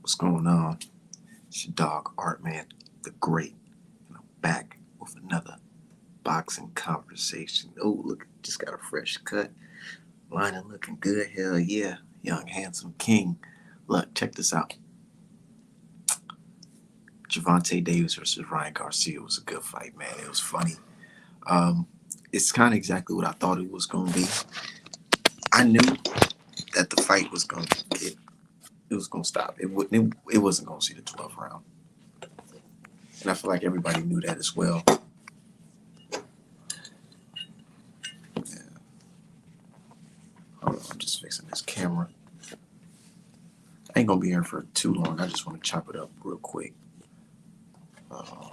What's going on? It's your dog Art Man, the Great, and I'm back with another boxing conversation. Oh, look, just got a fresh cut. Lining looking good. Hell yeah, young handsome king. Look, check this out. Gervonta Davis versus Ryan Garcia was a good fight, man. It was funny. Um, it's kind of exactly what I thought it was going to be. I knew that the fight was going to it was going to stop. It wasn't going to see the 12th round, and I feel like everybody knew that as well. Hold on, I'm just fixing this camera. I ain't gonna be here for too long. I just want to chop it up real quick. Uh,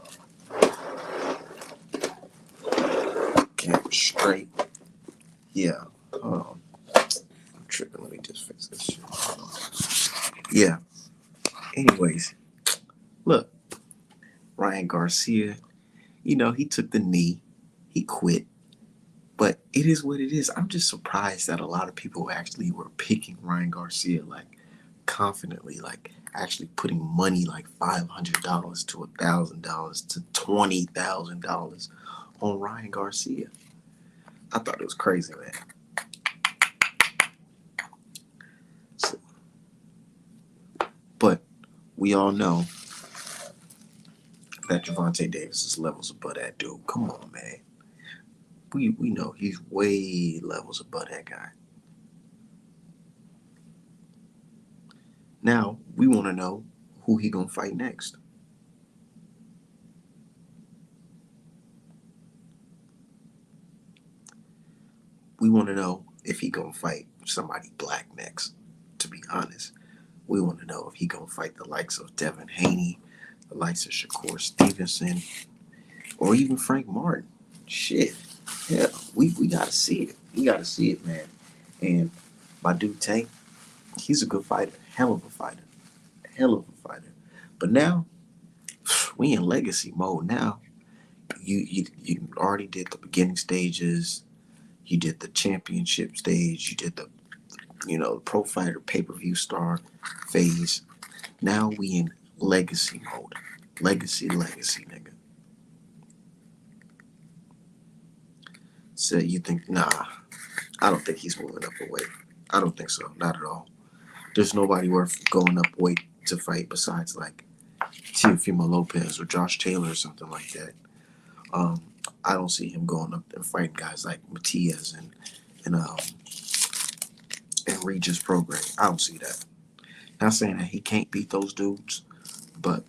Camera straight. Yeah. Hold on. I'm tripping. Let me just fix this shit. Hold on. Yeah. Anyways, look, Ryan Garcia. He took the knee. He quit. But it is what it is. I'm just surprised that a lot of people actually were picking Ryan Garcia like confidently, like actually putting money like $500 to $1,000 to $20,000 on Ryan Garcia. I thought it was crazy, man. So, but we all know that Gervonta Davis is levels above that dude. Come on, man. We know he's way levels above that guy. Now we want to know who he gonna fight next. We want to know if he gonna fight somebody black next. To be honest, we want to know if he gonna fight the likes of Devin Haney, the likes of Shakur Stevenson, or even Frank Martin. Shit, yeah, we gotta see it. We gotta see it, man. And Badu Tank, he's a good fighter, hell of a fighter, hell of a fighter. But now we in legacy mode. Now you already did the beginning stages. You did the championship stage. You did the pro fighter pay per view star phase. Now we in legacy mode. Legacy, nigga. So you think, nah, I don't think he's moving up a weight. I don't think so. Not at all. There's nobody worth going up weight to fight besides like Teofimo Lopez or Josh Taylor or something like that. Um, I don't see him going up and fighting guys like Matias and and Regis Prograis. I don't see that. Not saying that he can't beat those dudes, but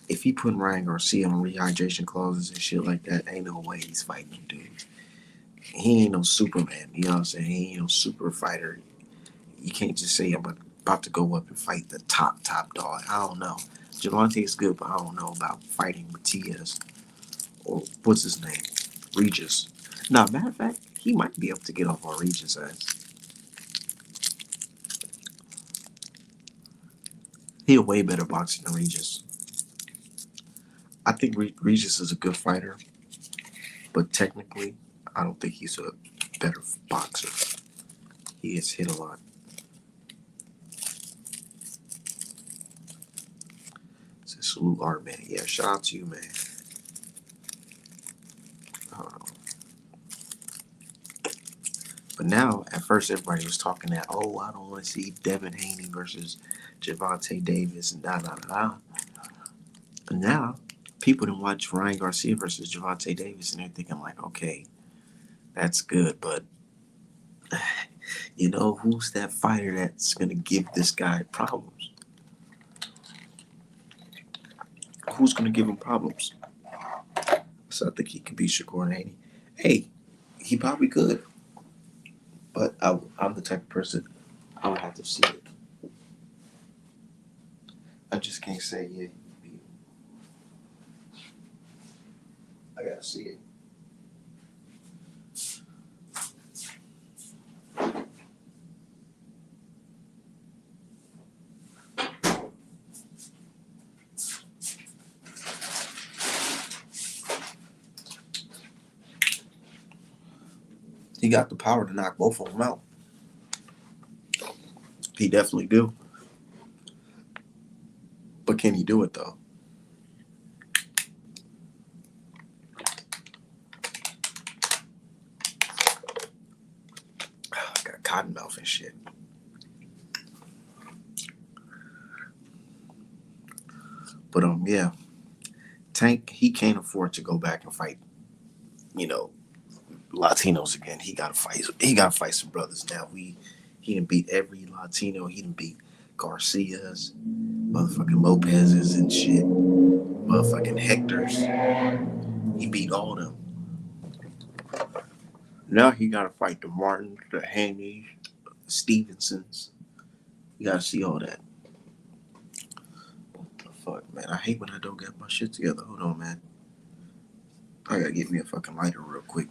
if he putting Ryan Garcia on rehydration clauses and shit like that, ain't no way he's fighting them dudes. He ain't no Superman. You know what I'm saying? He ain't no super fighter. You can't just say I'm about to go up and fight the top dog. I don't know. Javante is good, but I don't know about fighting Matias or what's his name, Regis. Now, matter of fact, he might be able to get off on Regis' ass. He a way better boxer than Regis. I think Regis is a good fighter, but technically, I don't think he's a better boxer. He gets hit a lot. So salute Art, man. Yeah, shout out to you, man. Uh, but now, at first, everybody was talking that, oh, I don't want to see Devin Haney versus Gervonta Davis and da da da da. But now, people didn't watch Ryan Garcia versus Gervonta Davis, and they're thinking like, okay, that's good, but who's that fighter that's gonna give this guy problems? Who's gonna give him problems? So I think he could beat Shakur Haney. Hey, he probably could, but I'm the type of person I would have to see it. I just can't say yeah. I gotta see it. He got the power to knock both of them out. He definitely do. Can he do it though? Got cotton mouth and shit. But yeah, Tank, he can't afford to go back and fight, you know, Latinos again. He gotta fight. He gotta fight some brothers now. He done beat every Latino. He done beat Garcias, motherfucking Lopez's and shit, motherfucking Hector's. He beat all them. Now he gotta fight the Martins, the Haney's, Stevensons. You gotta see all that. What the fuck, man? I hate when I don't get my shit together. Hold on, man. I gotta get me a fucking lighter real quick.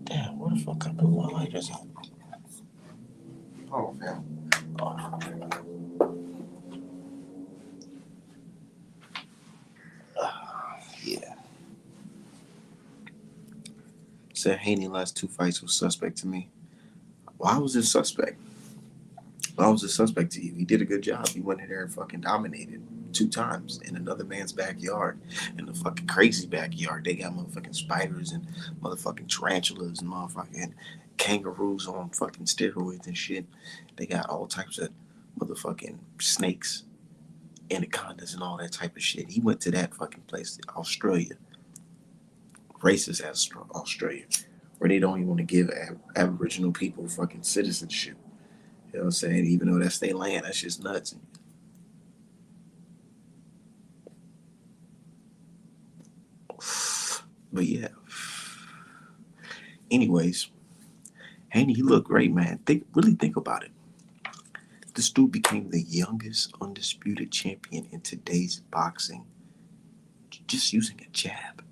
Damn, where the fuck I put my lighters at? Oh, man. Oh. Yeah. Said Haney last 2 fights was suspect to me. Why was it suspect? Why was it suspect to you? He did a good job. He went in there and fucking dominated 2 times in another man's backyard. In the fucking crazy backyard. They got motherfucking spiders and motherfucking tarantulas and motherfucking kangaroos on fucking steroids and shit. They got all types of motherfucking snakes, anacondas, and all that type of shit. He went to that fucking place, Australia. Racist ass Australia, where they don't even want to give Aboriginal people fucking citizenship. You know what I'm saying? Even though that's their land, that's just nuts. But yeah. Anyways, Haney, he looked great, man. Really think about it. This dude became the youngest undisputed champion in today's boxing just using a jab.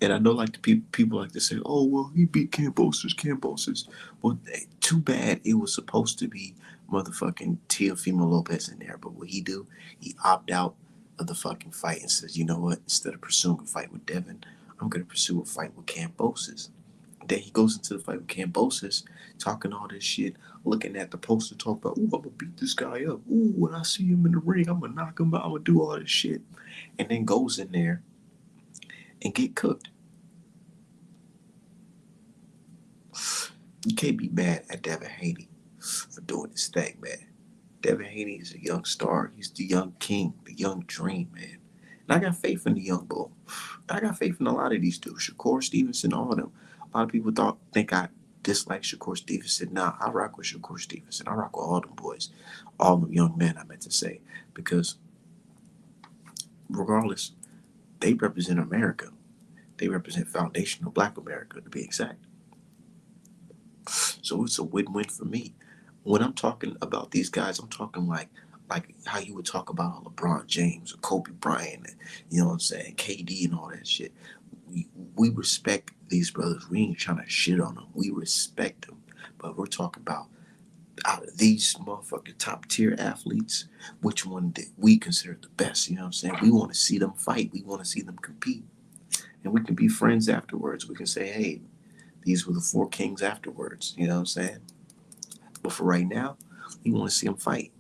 And I know, like, the people like to say, "Oh, well, he beat Kambosos." Well, too bad it was supposed to be motherfucking Teofimo Lopez in there. But what he do? He opt out of the fucking fight and says, "You know what? Instead of pursuing a fight with Devin, I'm gonna pursue a fight with Kambosos." Then he goes into the fight with Kambosos, talking all this shit, looking at the poster, talking about, "Ooh, I'm gonna beat this guy up. Ooh, when I see him in the ring, I'm gonna knock him out. I'm gonna do all this shit," and then goes in there and get cooked. You can't be mad at Devin Haney for doing his thing, man. Devin Haney is a young star. He's the young king, the young dream, man. And I got faith in the young bull. I got faith in a lot of these dudes. Shakur Stevenson, all of them. A lot of people think I dislike Shakur Stevenson. Nah, I rock with Shakur Stevenson. I rock with all them boys. All them young men, I meant to say. Because regardless, they represent America. They represent foundational Black America, to be exact. So it's a win-win for me. When I'm talking about these guys, I'm talking like how you would talk about LeBron James or Kobe Bryant, and, you know what I'm saying, KD and all that shit. We respect these brothers. We ain't trying to shit on them. We respect them. But we're talking about, out of these motherfucking top tier athletes, which one did we consider the best? You know what I'm saying? We want to see them fight. We want to see them compete. And we can be friends afterwards. We can say, hey, these were the 4 kings afterwards. You know what I'm saying? But for right now, we want to see them fight.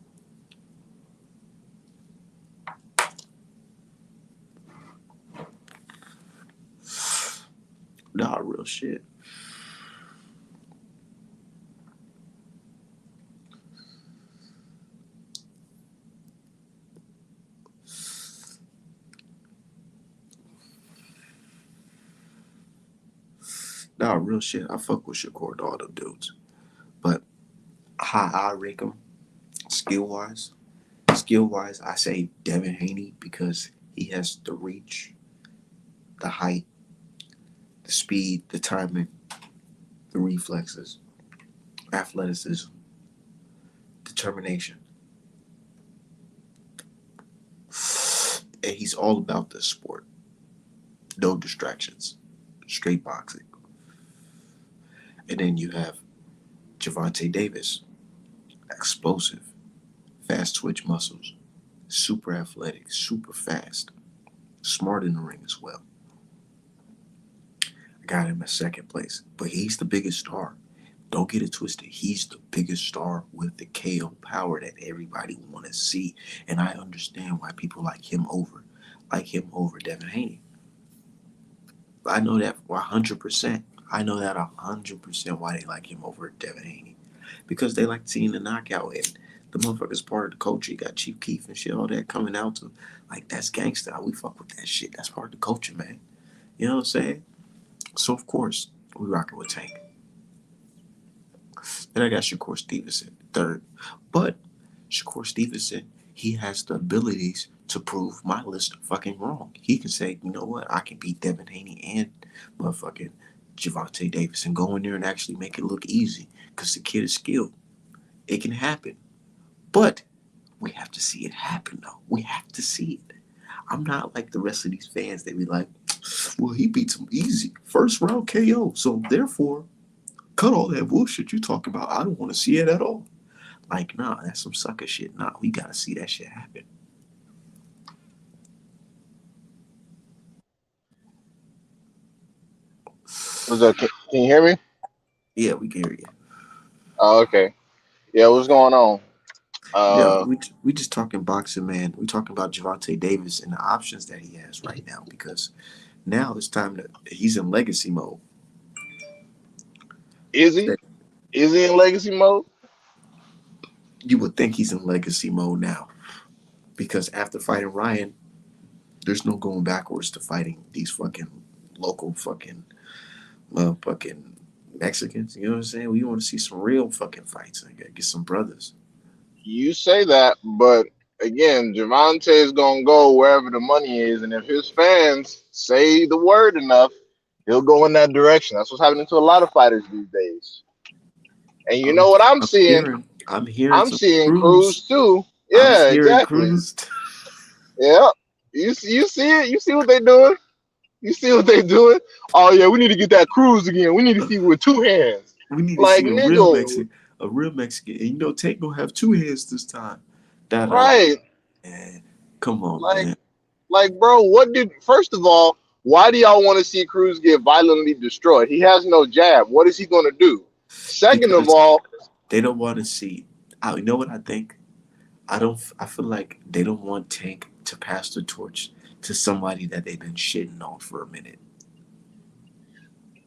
Nah, real shit. Nah, real shit. I fuck with Shakur and all them dudes. But how I rank them, skill-wise, I say Devin Haney because he has the reach, the height, the speed, the timing, the reflexes, athleticism, determination. And he's all about this sport. No distractions. Straight boxing. And then you have Gervonta Davis. Explosive. Fast twitch muscles. Super athletic. Super fast. Smart in the ring as well. I got him at second place. But he's the biggest star. Don't get it twisted. He's the biggest star with the KO power that everybody want to see, and I understand why people like him over Devin Haney. I know that 100%. I know that 100% why they like him over Devin Haney, because they like seeing the knockout, and the motherfucker's part of the culture. You got Chief Keef and shit, all that coming out to like that's gangsta. We fuck with that shit. That's part of the culture, man. You know what I'm saying? So of course we rocking with Tank. Then I got Shakur Stevenson third, but Shakur Stevenson, he has the abilities to prove my list fucking wrong. He can say, you know what, I can beat Devin Haney and motherfucking Javante Davis and go in there and actually make it look easy because the kid is skilled. It can happen, but we have to see it happen though. We have to see it. I'm not like the rest of these fans. They be like, well, he beats him easy, first round KO, so therefore cut all that bullshit you talking about. I don't want to see it at all. Like, nah, that's some sucker shit. Nah, we gotta see that shit happen. What's up? Can you hear me? Yeah, we can hear you. Oh, okay. Yeah, what's going on? Yeah, Uh, we just talking boxing, man. We talking about Javante Davis and the options that he has right now because now it's time to he's in legacy mode. is he? That Is he in legacy mode? you would think he's in legacy mode now because after fighting Ryan, there's no going backwards to fighting these fucking local fucking motherfucking Mexicans. You know what I'm saying? We want to see some real fucking fights. I gotta get some brothers. You say that, but again, Javante is gonna go wherever the money is, and if his fans say the word enough, he'll go in that direction. That's what's happening to a lot of fighters these days. And you know I'm what I'm I'm seeing? hearing I'm hearing I'm some seeing Cruz. Cruz too. I'm Yeah, hearing exactly. Cruz. Yeah. You see it? You see what they doing? You see what they doing? Oh yeah, we need to get that Cruz again. We need to see with two hands. We need to Like see nigga, A real Mexican. And you know, Tank gonna have two hands this time. That right? man. Come on, Like man. like bro, what did first of all, why do y'all want to see Cruz get violently destroyed? He has no jab. What is he gonna do? Second of Because all, they don't want to see. You know what I think? I don't. I feel like they don't want Tank to pass the torch to somebody that they've been shitting on for a minute.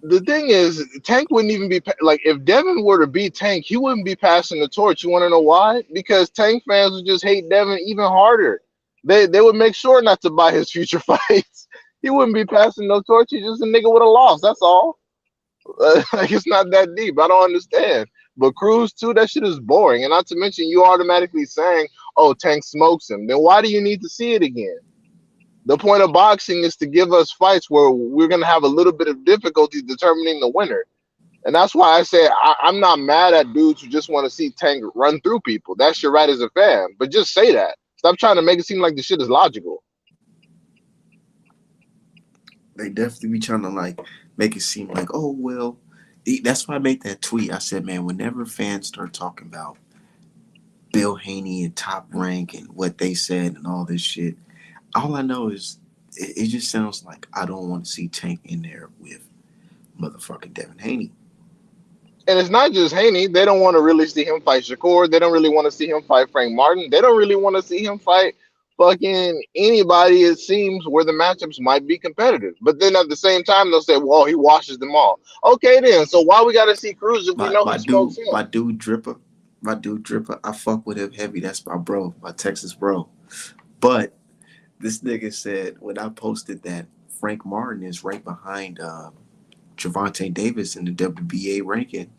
the thing is, Tank wouldn't even be like if Devin were to beat Tank, he wouldn't be passing the torch. You want to know why? Because Tank fans would just hate Devin even harder. They would make sure not to buy his future fights. He wouldn't be passing no torch. He's just a nigga with a loss. That's all. Like it's not that deep. I don't understand. But Cruz too, that shit is boring. And not to mention, you automatically saying, "Oh, Tank smokes him." Then why do you need to see it again? The point of boxing is to give us fights where we're gonna have a little bit of difficulty determining the winner. And that's why I say I'm not mad at dudes who just want to see Tank run through people. That's your right as a fan. But just say that. Stop trying to make it seem like the shit is logical. They definitely be trying to like make it seem like, oh well. That's why I made that tweet. I said, man, whenever fans start talking about Bill Haney and Top Rank and what they said and all this shit, all I know is it just sounds like I don't want to see Tank in there with motherfucking Devin Haney. And it's not just Haney. They don't want to really see him fight Shakur. They don't really want to see him fight Frank Martin. They don't really want to see him fight fucking anybody, it seems, where the matchups might be competitive. But then at the same time, they'll say, well, he washes them all. Okay, then. So why we got to see Cruz if we My know he my smokes dude him? my dude Dripper, I fuck with him heavy. That's my bro, my Texas bro. But this nigga said when I posted that Frank Martin is right behind Javante Davis in the WBA ranking,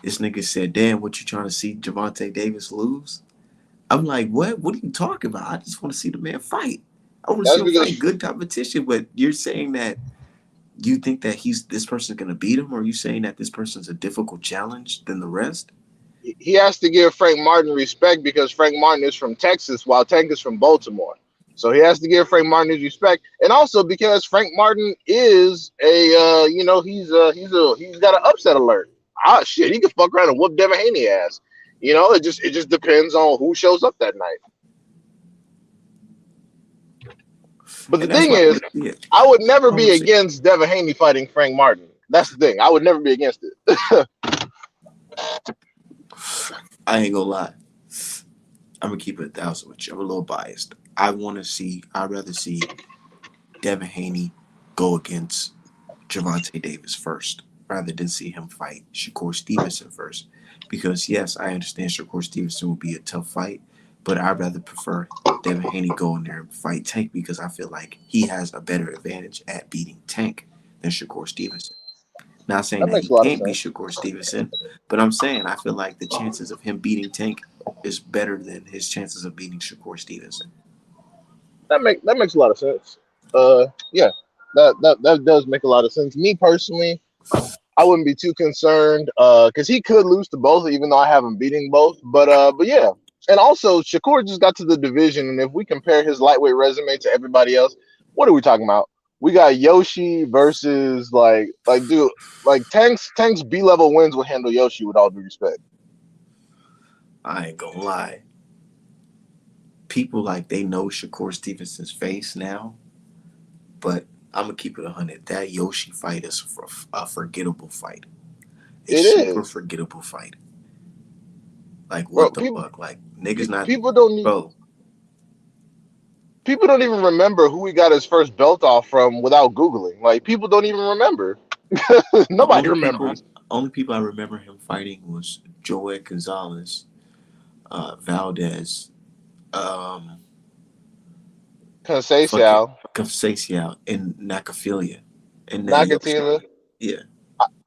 this nigga said, "Damn, what you trying to see Javante Davis lose?" I'm like, "What? What are you talking about? I just want to see the man fight. I want to see That's him fight because good competition." But you're saying that you think that he's this person's gonna beat him, or are you saying that this person's a difficult challenge than the rest? he has to give Frank Martin respect because Frank Martin is from Texas while Tank is from Baltimore. So he has to give Frank Martin his respect, and also because Frank Martin is he's got an upset alert. Ah shit, he could fuck around and whoop Devin Haney ass. It just depends on who shows up that night. But the And that's thing why I is, want to see it. I would never I want be to see it. against Devin Haney fighting Frank Martin. That's the thing. I would never be against it. I ain't gonna lie. I'm gonna keep it 1,000 with you. I'm a little biased. I'd rather see Devin Haney go against Javante Davis first, rather than see him fight Shakur Stevenson first. Because yes, I understand Shakur Stevenson will be a tough fight, but I'd rather prefer Devin Haney go in there and fight Tank because I feel like he has a better advantage at beating Tank than Shakur Stevenson. Not saying That that makes he a lot of can't beat sense. Shakur Stevenson, but I'm saying I feel like the chances of him beating Tank is better than his chances of beating Shakur Stevenson. That makes a lot of sense. Yeah, that does make a lot of sense. Me personally, I wouldn't be too concerned because he could lose to both, even though I haven't beating both. But yeah, and also Shakur just got to the division, and if we compare his lightweight resume to everybody else, what are we talking about? We got Yoshi versus like dude like Tank's B level wins will handle Yoshi with all due respect. I ain't gonna lie. People like they know Shakur Stevenson's face now, but I'm gonna keep it 100. That Yoshi fight is a forgettable fight. A It super is, forgettable fight. Like bro. what the fuck? Like niggas not, People don't need bro. people don't even remember who he got his first belt off from without googling. Like people don't even remember. The Nobody remembers. only people I remember him fighting was Joey Gonzalez, Valdez, um, fucking Conceição, Conceição, and Nakafila in that Yoshi Nakatina. fight. Yeah,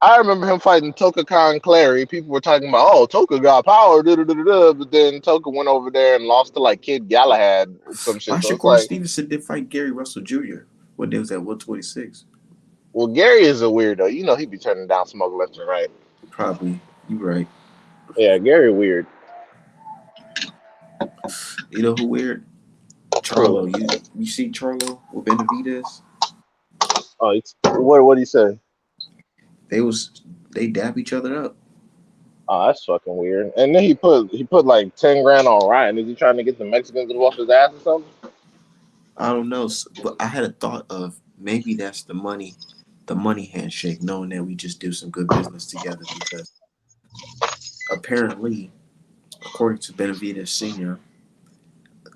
I remember him fighting Toka Khan Clary. People were talking about, oh, Toka got power, da, da, da, da, da. But then Toka went over there and lost to like Kid Galahad or some shit. So it's Shakur like, Stevenson did fight Gary Russell Jr. What day was that? 126. well, Gary is a weirdo. You know, he be turning down smoke left and right. Probably. You right. Yeah, Gary weird. You know who weird? True. Charlo. You see Charlo with Benavidez? Oh, what do you say? They was they dab each other up. Oh, that's fucking weird. And then he put like 10 grand on Ryan. Is he trying to get the Mexicans to off his ass or something? I don't know, but I had a thought of maybe that's the money handshake, knowing that we just do some good business together because apparently, according to Benavidez Senior,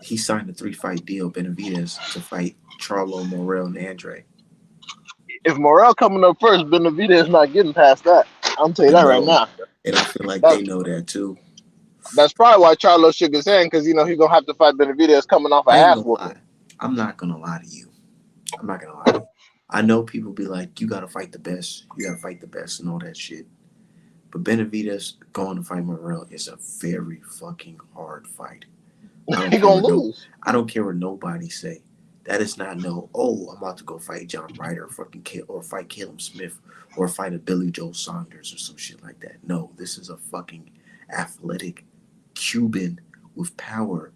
he signed a 3-fight deal, Benavidez, to fight Charlo, Morel, and Andre. If Morel coming up first, Benavidez is not getting past that. I'm tell you I that right know, now. and I feel like That they know that too. that's probably why Charlo shook his hand because you know he's gonna have to fight Benavidez coming off a I ain't ass gonna whooping. lie. I'm not gonna lie to you. I'm not gonna lie to you. I know people be like, you gotta fight the best. You gotta fight the best and all that shit. But Benavidez going to fight Morel is a very fucking hard fight. I don't He care gonna what lose. I don't care what nobody say. That is not no. Oh, I'm about to go fight John Ryder, or fight Caleb Smith, or fight a Billy Joe Saunders or some shit like that. No, this is a fucking athletic Cuban with power,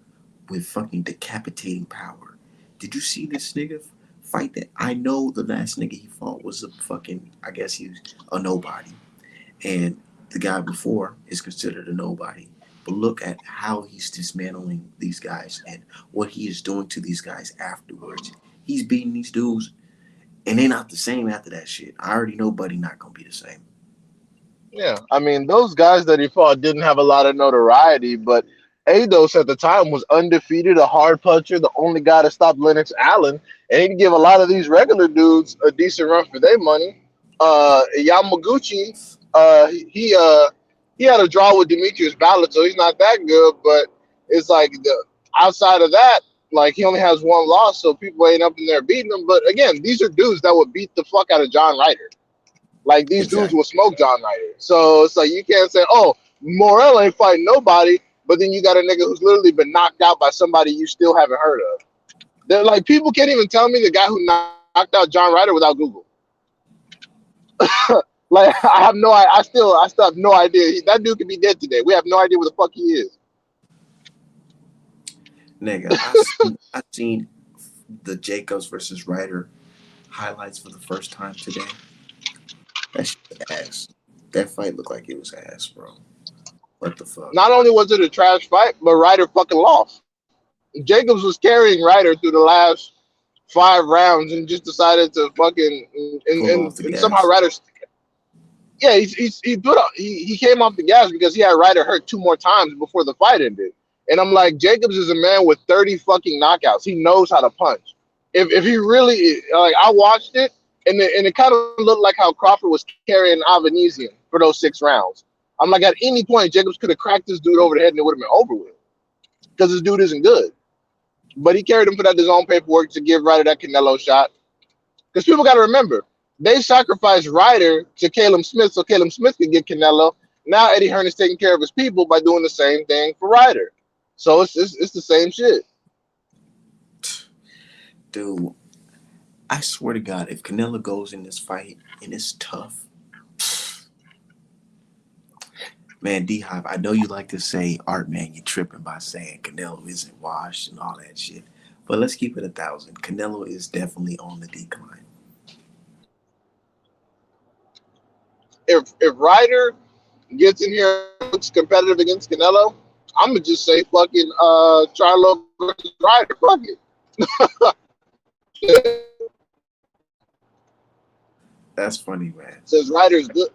with fucking decapitating power. Did you see this nigga fight that? I know the last nigga he fought was a fucking. I guess he was a nobody, and the guy before is considered a nobody. But look at how he's dismantling these guys and what he is doing to these guys afterwards. He's beating these dudes, and they're not the same after that shit. I already know Buddy not gonna be the same. Yeah, I mean those guys that he fought didn't have a lot of notoriety, but Ados at the time was undefeated, a hard puncher, the only guy to stop Lennox Allen, and he'd give a lot of these regular dudes a decent run for their money. Yamaguchi, he had a draw with Demetrius Ballard, so he's not that good, but it's like outside of that, like he only has one loss, so people ain't up in there beating him. But again, these are dudes that would beat the fuck out of John Ryder. Like these dudes Exactly. will smoke John Ryder. So it's like you can't say, oh, Morel ain't fighting nobody, but then you got a nigga who's literally been knocked out by somebody you still haven't heard of. They're like people can't even tell me the guy who knocked out John Ryder without Google. Like I still have no idea. That dude could be dead today. We have no idea where the fuck he is. Nigga, I seen the Jacobs versus Ryder highlights for the first time today. That shit ass. That fight looked like it was ass, bro. What the fuck? Not only was it a trash fight, but Ryder fucking lost. Jacobs was carrying Ryder through the last 5 rounds and just decided to fucking Pull off the and somehow gas. Ryder Yeah, he came off the gas because he had Ryder hurt two more times before the fight ended. And I'm like, Jacobs is a man with 30 fucking knockouts. He knows how to punch. If he really like, I watched it and it kind of looked like how Crawford was carrying Avanesian for those 6 rounds. I'm like, at any point, Jacobs could have cracked this dude over the head and it would have been over with because this dude isn't good. But he carried him for that his own paperwork to give Ryder that Canelo shot. Because people got to remember, they sacrificed Ryder to Caleb Smith so Caleb Smith could get Canelo. Now Eddie Hearn is taking care of his people by doing the same thing for Ryder. So it's the same shit. Dude, I swear to God, if Canelo goes in this fight and it's tough, man, D-Hive, I know you like to say, Art, man, you tripping by saying Canelo isn't washed and all that shit. But let's keep it 1,000. Canelo is definitely on the decline. If Ryder gets in here and looks competitive against Canelo, I'm gonna just say fucking Charlo versus Ryder. Fuck it. That's funny, man. Says Ryder's good.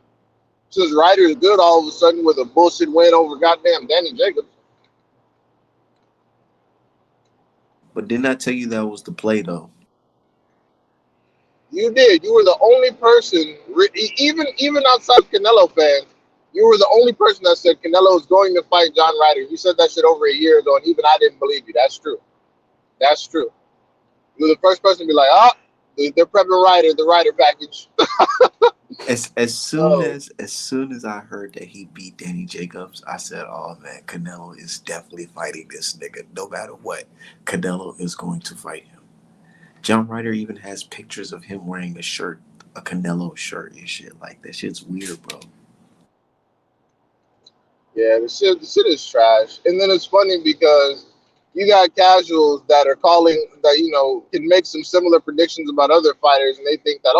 Says Ryder's good all of a sudden with a bullshit win over goddamn Danny Jacobs. But didn't I tell you that was the play, though? You did. You were the only person, even outside of Canelo fans, you were the only person that said Canelo is going to fight John Ryder. You said that shit over a year ago, and even I didn't believe you. That's true. That's true. You were the first person to be like, "Oh, they're prepping Ryder, the Ryder package." As soon Oh, as I heard that he beat Danny Jacobs, I said, "Oh man, Canelo is definitely fighting this nigga. No matter what, Canelo is going to fight him." John Ryder even has pictures of him wearing a shirt, a Canelo shirt and shit. Like that shit's weird, bro. yeah, the shit is trash. And then it's funny because you got casuals that are calling that can make some similar predictions about other fighters, and they think that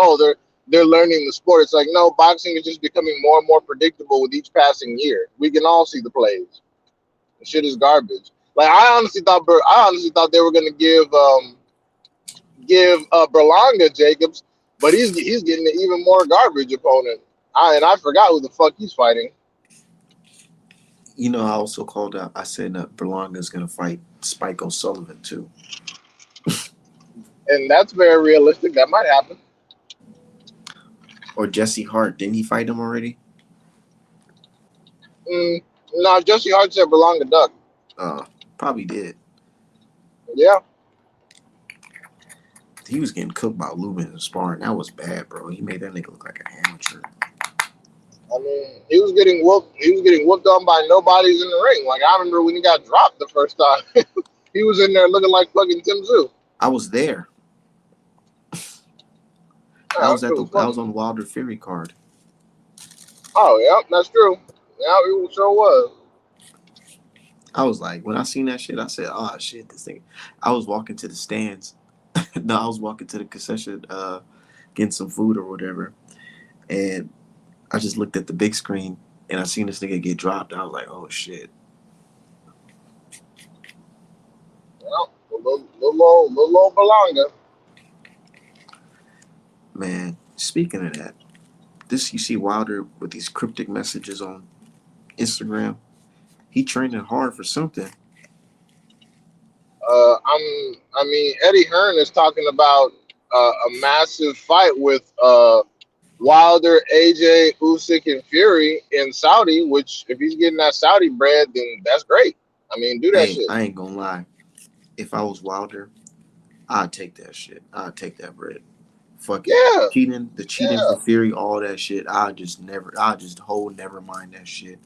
they're learning the sport. It's like no, boxing is just becoming more and more predictable with each passing year. We can all see the plays. The shit is garbage. Like I honestly thought they were gonna give Berlanga Jacobs, but he's getting an even more garbage opponent. I forgot who the fuck he's fighting. You know, I also called out. I said that Berlanga's gonna fight Spike O'Sullivan too, And that's very realistic. That might happen. or Jesse Hart. Didn't he fight him already? No, Jesse Hart said Berlanga duck. Uh, Probably did. Yeah. He was getting cooked by Lubin in sparring. That was bad, bro. He made that nigga look like a amateur. I mean, he was getting whooped. He was getting whooped on by nobodies in the ring. Like I remember when he got dropped the first time, he was in there looking like fucking Tim Zoo. I was there. Yeah, I was on Wilder Fury card. Oh yeah, that's true. Yeah, it sure was. I was like, when I seen that shit, I said, "Oh shit, this thing." I was walking to the stands. No, I was walking to the concession, getting some food or whatever, and I just looked at the big screen and I seen this nigga get dropped. I was like, "Oh shit." Yeah, little old Berlanga. Man, speaking of that, this you see Wilder with these cryptic messages on Instagram. He training hard for something. I mean, Eddie Hearn is talking about a massive fight with Wilder, AJ, Usyk, and Fury in Saudi. Which, if he's getting that Saudi bread, then that's great. I mean, do that Hey, shit. I ain't gonna lie. If I was Wilder, I'd take that shit. I'd take that bread. Fuck it. Yeah, Cheating yeah. for Fury, all that shit. I just hold never mind that shit.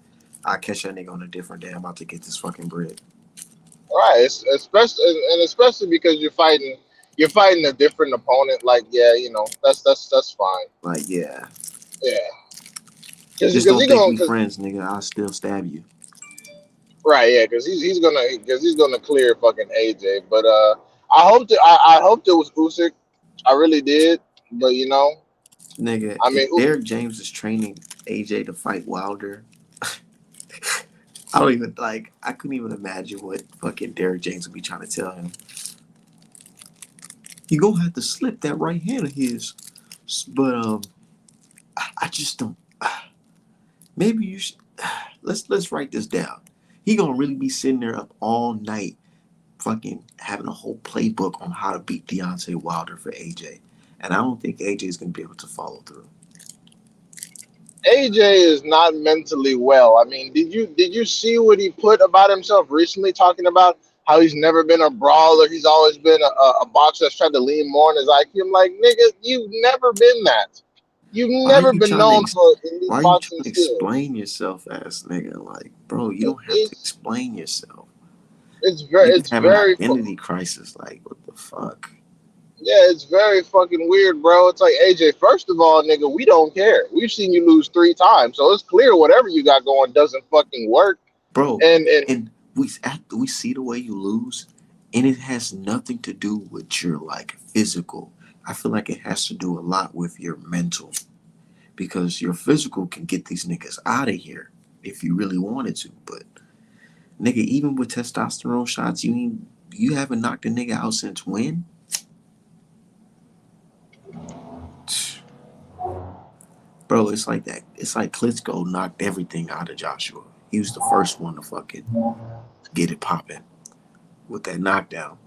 I catch that nigga on a different day. I'm about to get this fucking bread. Right. Especially because you're fighting a different opponent. Like, yeah, that's fine. Like, yeah. Yeah, because Just don't he's think going we to friends, nigga. I'll still stab you. right. Yeah, because he's gonna clear fucking AJ. But I hoped it was Usyk. I really did. But Nigga, I if mean, Derek James is training AJ to fight Wilder, I don't even like I couldn't even imagine what fucking Derek James would be trying to tell him. You gonna have to slip that right hand of his. But I just don't maybe you should let's write this down. He gonna really be sitting there up all night, fucking having a whole playbook on how to beat Deontay Wilder for AJ, and I don't think AJ is gonna be able to follow through. AJ is not mentally well. I mean, did you see what he put about himself recently, talking about how he's never been a brawler, he's always been a boxer that's tried to lean more on his IQ. I'm like, nigga, you've never been that. You've Why are never you been trying to known for elite why are you boxing trying to skills. explain yourself, ass nigga? Like, bro, you It, don't have to it's explain yourself. it's very Niggas it's have an very identity crisis. Like, what the fuck? yeah, it's very fucking weird, bro. It's like, AJ, first of all, nigga, we don't care. We've seen you lose 3 times, so it's clear whatever you got going doesn't fucking work. Bro, And and we see the way you lose, and it has nothing to do with your like physical. I feel like it has to do a lot with your mental, because your physical can get these niggas out of here if you really wanted to. But nigga, even with testosterone shots, you haven't knocked a nigga out since when? Bro, it's like that. It's like Klitschko knocked everything out of Joshua. He was the first one to fucking get it popping with that knockdown.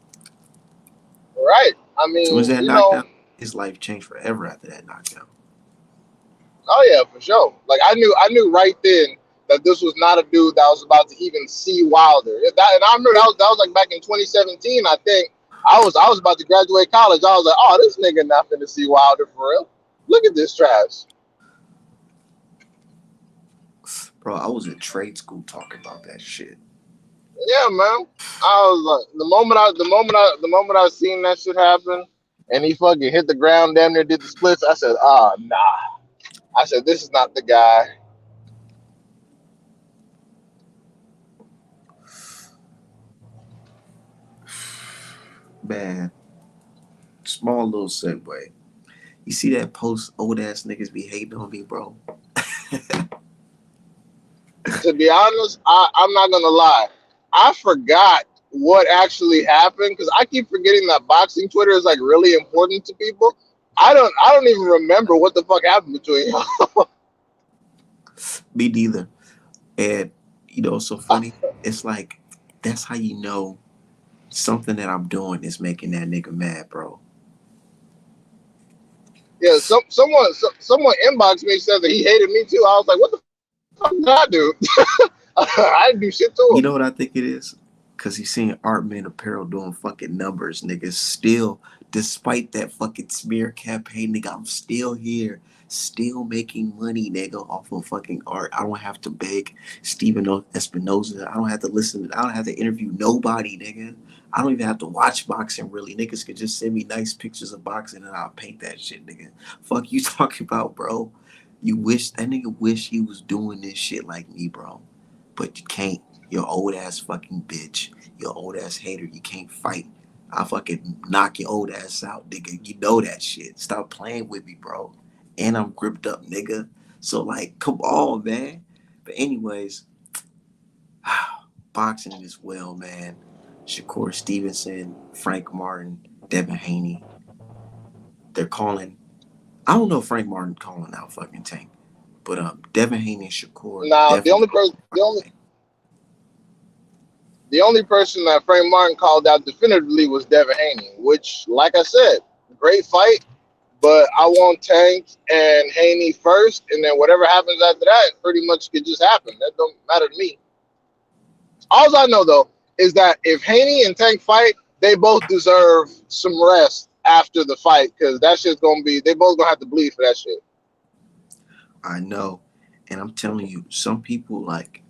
right, I As soon as mean, that knockdown, his life changed forever after that knockdown. oh yeah, for sure. Like I knew right then that this was not a dude that was about to even see Wilder. And I remember that was like back in 2017. I think I was about to graduate college. I was like, oh, this nigga not finna see Wilder for real. Look at this trash. Bro, I was in trade school talking about that shit. Yeah, man. I was like, the moment I seen that shit happen, and he fucking hit the ground, damn near did the splits. I said, ah, nah. I said, this is not the guy. Man, small little segue. You see that post old ass niggas be hating on me, bro? To be honest, I'm not gonna lie. I forgot what actually happened because I keep forgetting that boxing Twitter is like really important to people. I don't even remember what the fuck happened between y'all. Me neither. And you know, it's so funny. It's like that's how you know something that I'm doing is making that nigga mad, bro. Yeah, someone inboxed me and said that he hated me too. I was like, what the fuck did I do? I didn't do shit to You him. know what I think it is? Because he's seeing Artman Apparel doing fucking numbers, niggas. Still, despite that fucking smear campaign, nigga, I'm still here. Still making money, nigga, off of fucking art. I don't have to beg Steven Espinoza. I don't have to listen. I don't have to interview nobody, nigga. I don't even have to watch boxing, really. Niggas can just send me nice pictures of boxing and I'll paint that shit, nigga. Fuck you talking about, bro. That nigga wish he was doing this shit like me, bro. But you can't. You're old ass fucking bitch. You're old ass hater. You can't fight. I'll fucking knock your old ass out, nigga. You know that shit. Stop playing with me, bro. And I'm gripped up, nigga. So like, come on, man. But anyways, boxing as well, man. Shakur Stevenson, Frank Martin, Devin Haney. They're calling. I don't know if Frank Martin calling out fucking Tank, but Devin Haney and Shakur Now, the definitely. only person, the only person that Frank Martin called out definitively was Devin Haney, which, like I said, great fight. But I want Tank and Haney first, and then whatever happens after that, pretty much could just happen. That don't matter to me. All I know though is that if Haney and Tank fight, they both deserve some rest after the fight because that shit's gonna be. They both gonna have to bleed for that shit. I know, and I'm telling you, some people like.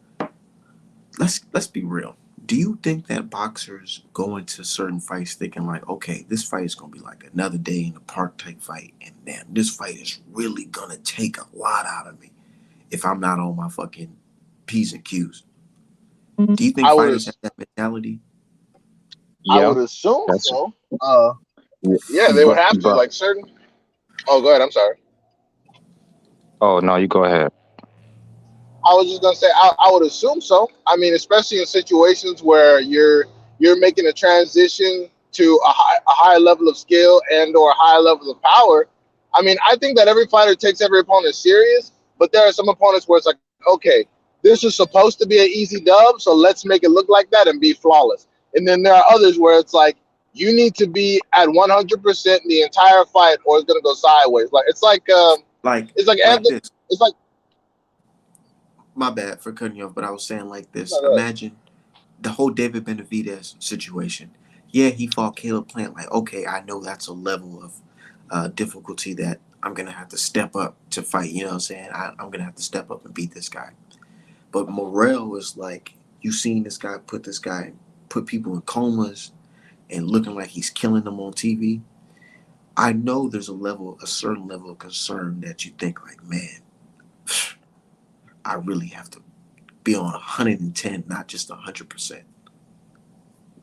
Let's be real. Do you think that boxers go into certain fights thinking like, okay, this fight is gonna be like another day in the park type fight, and man, this fight is really gonna take a lot out of me if I'm not on my fucking P's and Q's? Do you think I would, fighters have that mentality? I Yeah, would assume that's so. Yeah, they would but have to but like certain. Oh, go ahead. I'm sorry. oh no, you go ahead. I was just gonna say I would assume so. I mean, especially in situations where you're making a transition to a higher level of skill and or a higher level of power. I mean, I think that every fighter takes every opponent serious, But there are some opponents where it's like, okay, this is supposed to be an easy dub, so let's make it look like that and be flawless. And then there are others where it's like, you need to be at 100% the entire fight, or it's gonna go sideways. Like it's like Like Anthony, this. it's like My bad for cutting you off, but I was saying like this. uh, Imagine the whole David Benavidez situation. Yeah, he fought Caleb Plant. Like, okay, I know that's a level of difficulty that I'm gonna have to step up to fight. You know what I'm saying? I'm gonna have to step up and beat this guy. But Morrell is like, you seen this guy put people in comas and looking like he's killing them on TV. I know there's a certain level of concern that you think like, man, I really have to be on 110, not just 100%.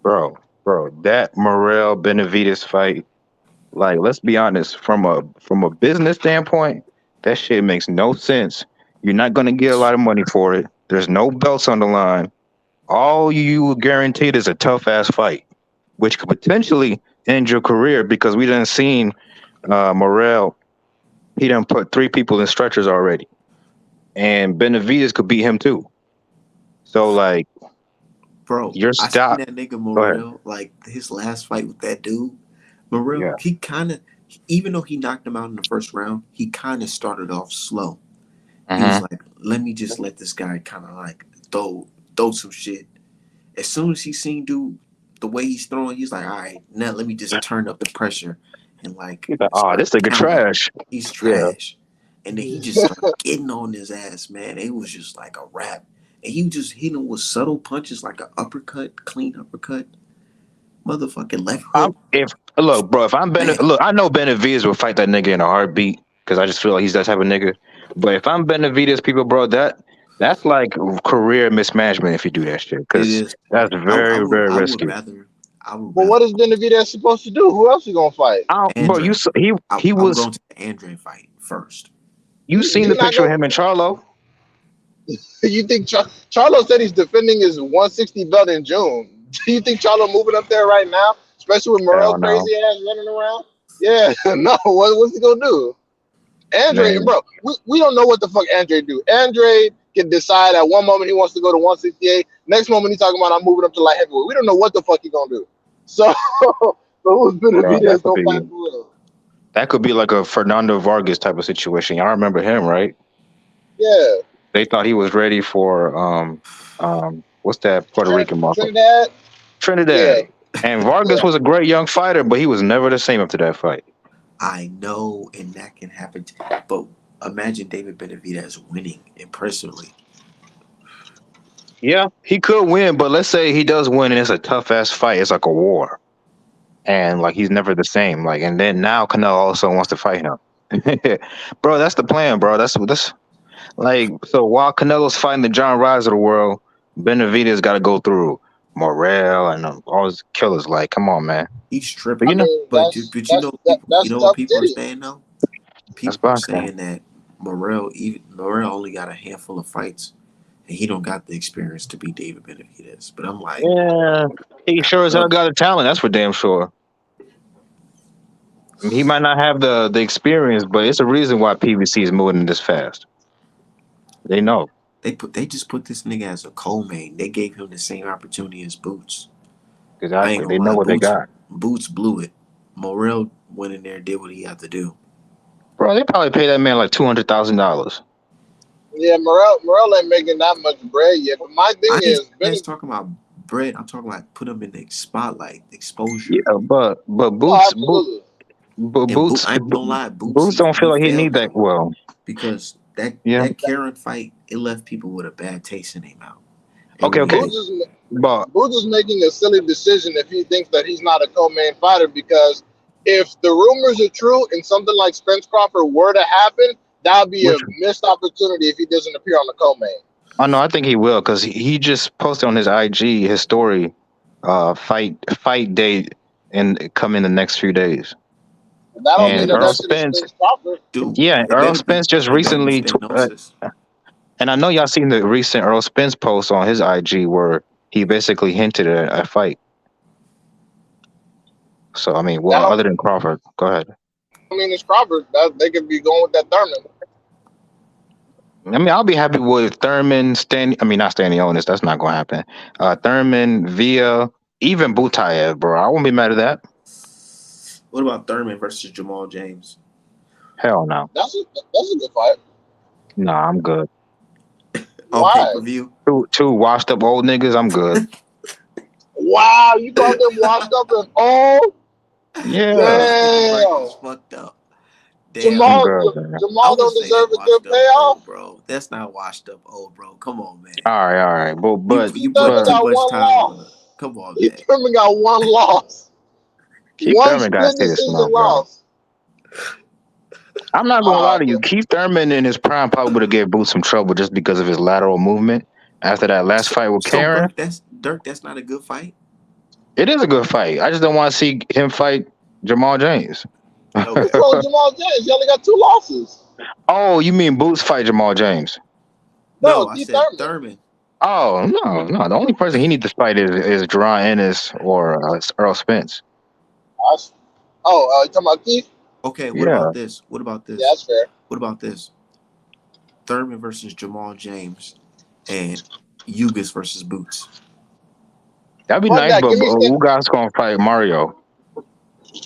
Bro, that Morrell Benavidez fight, like, let's be honest, from a business standpoint, that shit makes no sense. You're not gonna get a lot of money for it. There's no belts on the line. All you guaranteed is a tough ass fight, which could potentially end your career because we done seen Morrell. He done put 3 people in stretchers already, and Benavidez could beat him too. So like, Bro, your I stop. seen that nigga Go ahead. Morrell, like his last fight with that dude. Morrell, Yeah. he kind of, even though he knocked him out in the first round, he kind of started off slow. He was like, let me just let this guy kind of like throw some shit. As soon as he seen dude the way he's throwing, he's like, all right, now let me just turn up the pressure and like He's like, oh, start this nigga counting. trash. He's trash. And then he just started getting on his ass, man. It was just like a rap. And he just hit him with subtle punches like an uppercut, clean uppercut, motherfucking left hook. Look, bro, if I'm Man. look, I know Benavidez will fight that nigga in a heartbeat because I just feel like he's that type of nigga. But if I'm Benavidez, people, bro, that's like career mismanagement if you do that shit It because is. that's very, very I would risky. rather. but what is Benavidez supposed to do? Who else is gonna fight? Bro, Andre. he I'm was. going to the Andre fight first. You seen the He's not picture of gonna. him and Charlo? You think Charlo said he's defending his 160 belt in June? Do you think Charlo moving up there right now, especially with Morrell Hell no, crazy ass running around? Yeah, no. What's he gonna do? Andre, man. bro, we don't know what the fuck Andre do. Andre can decide at one moment he wants to go to 168. Next moment he's talking about I'm moving up to light heavyweight. We don't know what the fuck he gonna do. So, who's Benavidez gonna fight for real? That could be like a Fernando Vargas type of situation. Y'all remember him, right? Yeah. They thought he was ready for what's that Puerto Rican motherfucker? Trinidad. Yeah. And Vargas Yeah. was a great young fighter, but he was never the same after that fight. I know, and that can happen. But imagine David Benavidez winning impressively. Yeah, he could win, but let's say he does win and it's a tough ass fight. It's like a war. And like he's never the same. Like, and then now Canelo also wants to fight him. Bro, that's the plan, bro. That's like, so while Canelo's fighting the John Ryder of the world, Benavidez got to go through Morrell and all his killers. Like, come on, man. He's tripping. But you know, But you know, that's what tough people are titty. saying though? that's People are boxing. saying that Morrell only got a handful of fights, and he don't got the experience to be David Benavidez. But I'm like, Yeah, he sure as hell got the talent. That's for damn sure. He might not have the experience, but it's a reason why PBC is moving this fast. They know. they just put this nigga as a co-main. They gave him the same opportunity as Boots. I Exactly. ain't They gonna know lie, what they got. Boots blew it. Morrell went in there and did what he had to do. Bro, they probably pay that man like $200,000. Yeah, Morrell ain't making that much bread yet. But my thing I is, ain't talking about bread. I'm talking about put him in the spotlight, exposure. Yeah, but oh, Boots, absolutely. I ain't gonna lie, Boots don't feel like he need that. Well, because that yeah. Karen fight, it left people with a bad taste in their mouth. Okay. But Boots is making a silly decision if he thinks that he's not a co-main fighter, because if the rumors are true and something like Spence Crawford were to happen, that would be a missed opportunity if he doesn't appear on the co-main. Oh no, I think he will, because he just posted on his IG his story, fight date, and come in the next few days. That don't mean that Earl that's Spence, Spence Crawford. Dude, yeah, Earl Spence just recently, and I know y'all seen the recent Earl Spence post on his IG where he basically hinted at a fight. So I mean, well, other than Crawford, go ahead. I mean, it's Crawford. They could be going with that Thurman. I mean, I'll be happy with Thurman, not Stanionis. That's not going to happen. Thurman, Via, even Butayev, bro. I won't be mad at that. What about Thurman versus Jamal James? Hell no. That's a good fight. No, I'm good. On Why? pay-per-view? Two washed up old niggas, I'm good. Wow, you call them washed up and old? Yeah. Damn. It's fucked up. I'm Jamal good, man. Jamal don't deserve a good payoff. bro. That's not washed up old, bro. Come on, man. All right. But You Thurman put too got much one time. loss. Come on, Keith man. Thurman got one loss. Keith One Thurman got to split see this decision smoke, bro. loss. I'm not gonna lie to you. Okay. Keith Thurman in his prime probably would have gave Boots some trouble just because of his lateral movement after that last fight with So Karen. Dirk, that's not a good fight. It is a good fight. I just don't want to see him fight Jamal James. Okay. What's wrong with Jamal James? He only got 2 losses. Oh, you mean Boots fight Jamal James? No, No, I Keith said Thurman. Thurman. Oh no. The only person he needs to fight is Jerron Ennis or Earl Spence. You talking about Keith? Okay, what Yeah. about this? What about this? Yeah, that's fair. What about this? Thurman versus Jamal James and Ugas versus Boots. That'd be Fuck nice, that. but Give me Stan- who guys gonna fight Mario? Yeah.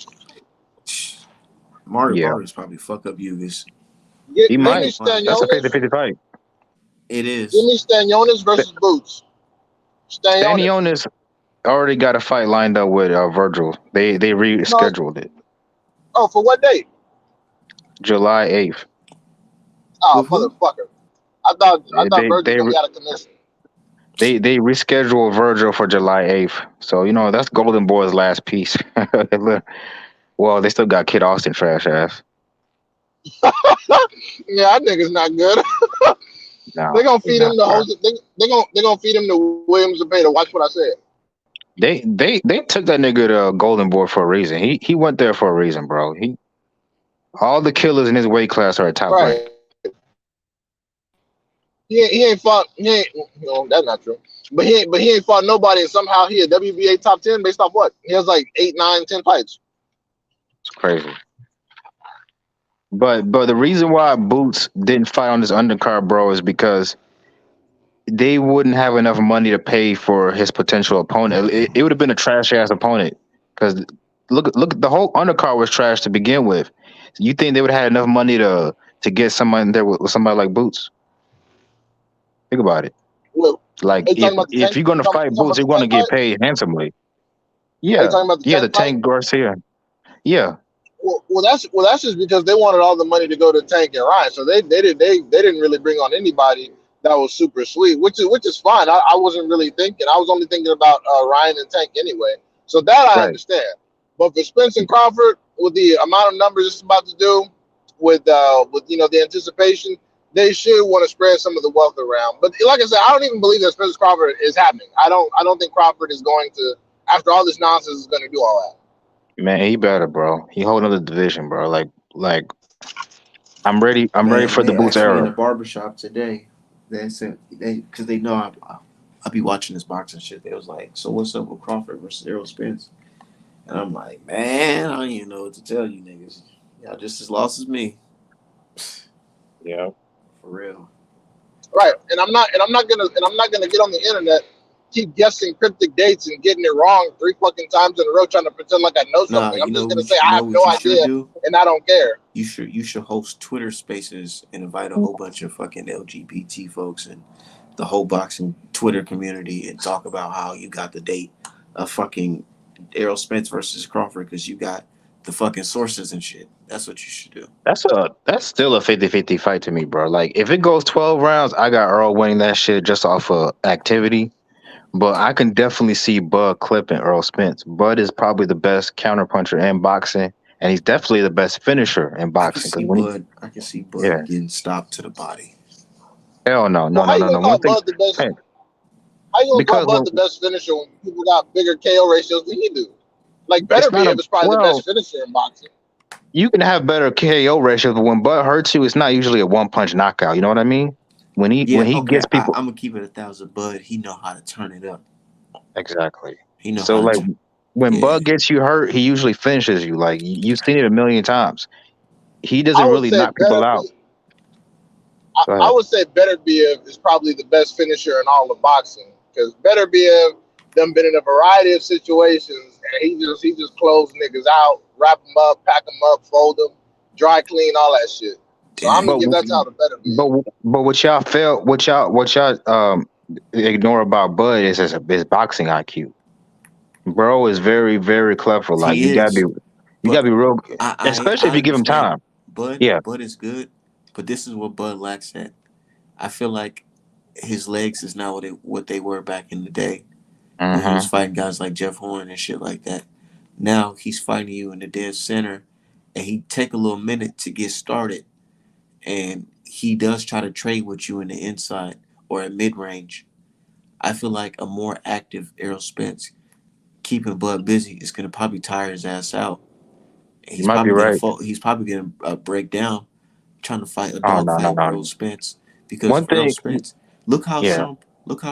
Mario's probably fuck up Ugas. He Give might. me That's a Stanionis. 50-50 fight. It is. Give me Stanionis versus Boots. Stanionis. Stanionis already got a fight lined up with Virgil. They rescheduled it. Oh, for what date? July 8th. Oh, With who? motherfucker. I thought They- Virgil they- gonna be out of commission. They rescheduled Virgil for July 8th. So, that's Golden Boy's last piece. Well, they still got Kid Austin trash ass. Yeah, that nigga's not good. No, They're gonna feed he's him not the fair. whole. They're gonna feed him the Williams and Beta. Watch what I said. They took that nigga to Golden Boy for a reason. He went there for a reason, bro. All the killers in his weight class are at top rank. Right. He ain't fought. No, that's not true. But he ain't fought nobody, and somehow he a WBA top 10 based off what? He has like 8, 9, 10 fights. It's crazy. But the reason why Boots didn't fight on this undercard, bro, is because they wouldn't have enough money to pay for his potential opponent. It would have been a trash ass opponent. Because look, the whole undercard was trash to begin with. You think they would have had enough money to get someone in there with somebody like Boots? Think about it. Well, Like are you talking about the if Tank? you're gonna You fight talking Boots, about you're the gonna Tank get paid handsomely. Are Yeah, you talking about the the Tank Tank Garcia. Yeah, Well, that's just because they wanted all the money to go to Tank and Ryan, so they didn't really bring on anybody that was super sweet, which is fine. I wasn't really thinking. I was only thinking about Ryan and Tank anyway, so that I Right. understand. But for Spence and Crawford, with the amount of numbers it's about to do, with the anticipation, they should want to spread some of the wealth around. But like I said, I don't even believe that Spence Crawford is happening. I don't think Crawford is going to, after all this nonsense, is going to do all that. man, he better, bro. He holding the division, bro. Like I'm ready. I'm ready for the Boots actually in the era. barbershop today. They said because they know I be watching this boxing shit. They was like, "So what's up with Crawford versus Errol Spence?" And I'm like, "Man, I don't even know what to tell you niggas. Y'all just as lost as me, Yeah. for real." Right, and I'm not gonna get on the internet, keep guessing cryptic dates and getting it wrong 3 fucking times in a row, trying to pretend like I know Nah, something. you I'm know just gonna what say you I know have what no you should idea do? and I don't care. You should host Twitter Spaces and invite a whole bunch of fucking LGBT folks and the whole boxing Twitter community and talk about how you got the date of fucking Errol Spence versus Crawford because you got the fucking sources and shit. That's what you should do. That's still a 50-50 fight to me, bro. Like if it goes 12 rounds, I got Earl winning that shit just off of activity. But I can definitely see Bud clipping Earl Spence. Bud is probably the best counterpuncher in boxing, and he's definitely the best finisher in boxing. I can see Bud Yeah. getting stopped to the body. Hell no. Well, how you gonna call Bud the best? Hey, How you gonna because call Bud the best finisher when people got bigger KO ratios than he do? Like Better not Be is probably the well, best finisher in boxing. you can have better KO ratios, but when Bud hurts you, it's not usually a one punch knockout. You know what I mean? When he gets people, I'm gonna keep it 1,000. Bud, he know how to turn it up. exactly. He know So how like to. when Yeah. Bud gets you hurt, he usually finishes you. Like you've seen it a million times. He I doesn't would really say knock people Better out. Be. Go I ahead. would say Beterbiev is probably the best finisher in all of boxing because Beterbiev done been in a variety of situations and he just closed niggas out, wrap them up, pack them up, fold them, dry clean, all that shit. So I'm Dang. gonna But give that title to Beterbiev. but what y'all ignore about Bud is his boxing IQ. Bro is very, very clever. Like He is, you gotta but be real, especially I if you give him understand. time. Bud Yeah. Bud is good, but this is what Bud lacks at. I feel like his legs is not what they were back in the day when he was Mm-hmm. fighting guys like Jeff Horn and shit like that. Now he's fighting you in the dead center, and he take a little minute to get started, and he does try to trade with you in the inside or at mid range. I feel like a more active Errol Spence keeping Bud busy is gonna probably tire his ass out. You might be right. He's probably gonna break down trying to fight a Oh dog no, no, fight no, Errol no. Spence because One Errol thing, Spence look how yeah.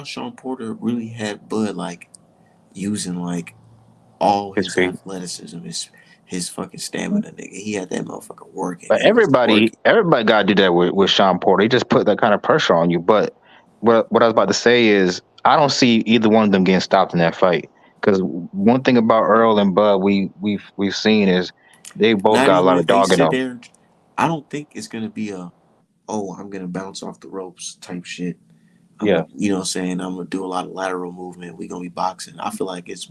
Sean Porter really had Bud like using like all His his feet. athleticism, his fucking stamina, nigga. He had that motherfucker working. But He was working. everybody got to do that with Sean Porter. He just put that kind of pressure on you. But what I was about to say is, I don't see either one of them getting stopped in that fight. Because one thing about Earl and Bud, we've seen is they both Not got a even lot of if they dog in sit them. there. I don't think it's gonna be a I'm gonna bounce off the ropes type shit. I'm Yeah, gonna, you know what I'm saying, I'm gonna do a lot of lateral movement. We gonna be boxing. I feel like it's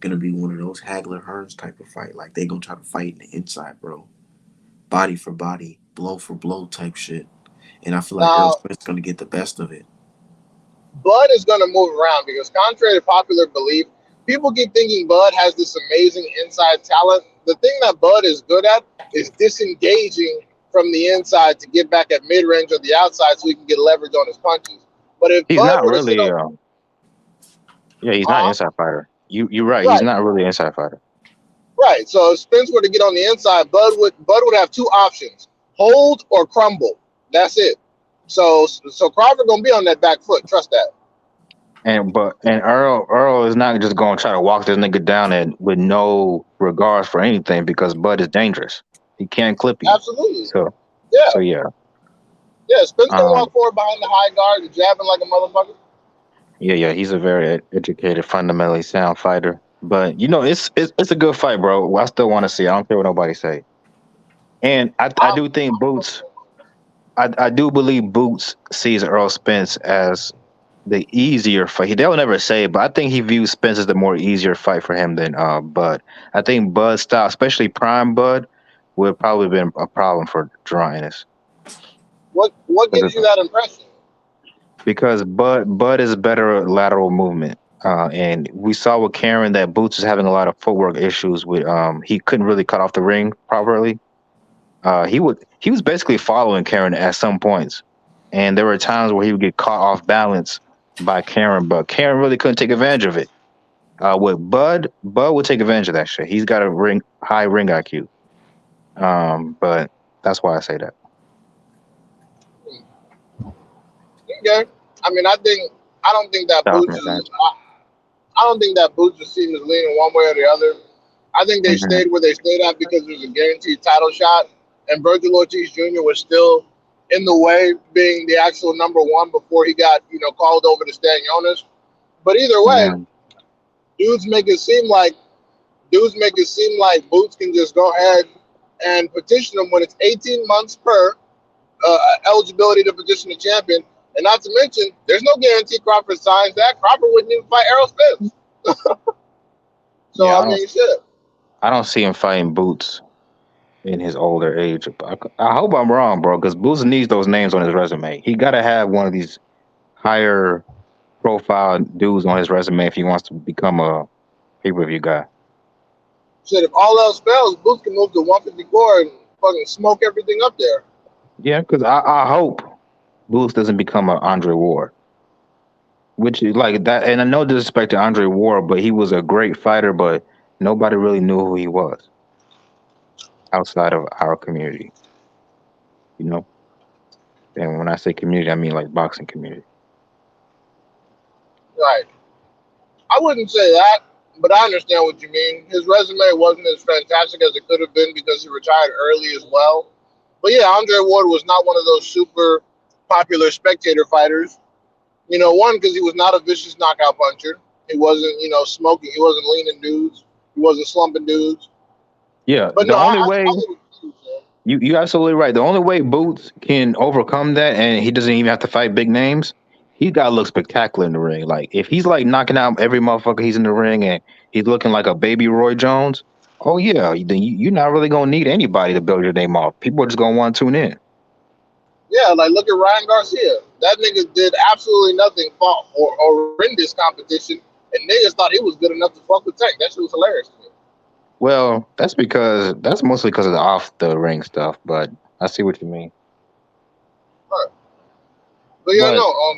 gonna be one of those Hagler Hearns type of fight. Like they gonna try to fight in the inside, bro. Body for body, blow for blow type shit. And I feel like Earl Now Spence gonna get the best of it. Bud is gonna move around because contrary to popular belief, people keep thinking Bud has this amazing inside talent. The thing that Bud is good at is disengaging from the inside to get back at mid range or the outside so he can get leverage on his punches. But if he's Bud not were to sit really. on, Yeah, he's not an uh, inside fighter. You're right. He's right, not really an inside fighter. right. So if Spence were to get on the inside, Bud would have two options: hold or crumble. That's it. So Crawford gonna be on that back foot. Trust that. And Earl is not just going to try to walk this nigga down and with no regards for anything because Bud is dangerous. He can't clip you. Absolutely. So Yeah. so yeah. Yeah. Spence gonna Um walk forward behind the high guard and jabbing like a motherfucker. yeah, he's a very educated, fundamentally sound fighter. But it's a good fight, bro. I still want to see it. I don't care what nobody say. And I I'm, do think I'm Boots I do believe Boots sees Earl Spence as the easier fight. They'll never say it, but I think he views Spence as the more easier fight for him than Bud. I think Bud's style, especially prime Bud, would probably been a problem for Jerron Ennis. what gives you that impression? Because Bud is better at lateral movement. And we saw with Karen that Boots is having a lot of footwork issues with he couldn't really cut off the ring properly. He was basically following Karen at some points. And there were times where he would get caught off balance by Karen, but Karen really couldn't take advantage of it. With Bud would take advantage of that shit. He's got a high ring IQ. But that's why I say that. Okay. I mean, I don't think that That was Boots my is. advantage. I don't think that Boots' team is leaning one way or the other. I think they Mhm. stayed where they stayed at because there's a guaranteed title shot, and Virgil Ortiz Jr. was still in the way, being the actual number one before he got called over to Stan Jonas. But either way, Yeah. dudes make it seem like Boots can just go ahead and petition him when it's 18 months per eligibility to petition the champion. And not to mention, there's no guarantee Crawford signs that. Crawford wouldn't even fight Errol Spence. So, Yeah, I mean, shit. I don't see him fighting Boots in his older age. I hope I'm wrong, bro, because Boots needs those names on his resume. He got to have one of these higher profile dudes on his resume if he wants to become a pay-per-view guy. Shit, if all else fails, Boots can move to 154 and fucking smoke everything up there. Yeah, because I hope Boots doesn't become an Andre Ward, which is like that. And I no disrespect to Andre Ward, but he was a great fighter, but nobody really knew who he was outside of our community, you know? And when I say community, I mean like boxing community. Right. I wouldn't say that, but I understand what you mean. His resume wasn't as fantastic as it could have been because he retired early as well. But yeah, Andre Ward was not one of those super popular spectator fighters. You know, one because he was not a vicious knockout puncher. He wasn't, smoking. He wasn't leaning dudes. He wasn't slumping dudes. Yeah, But the no, only I way think it's true, man. you absolutely right. The only way Boots can overcome that, and he doesn't even have to fight big names. He got to look spectacular in the ring. Like if he's like knocking out every motherfucker he's in the ring, and he's looking like a baby Roy Jones. Oh yeah, then you're not really gonna need anybody to build your name off. People are just gonna want to tune in. Yeah, like look at Ryan Garcia. That nigga did absolutely nothing, fought or horrendous competition, and niggas thought he was good enough to fuck with Tank. That shit was hilarious to me. Well, that's mostly because of the off the ring stuff. But I see what you mean. Right. But yeah, But no,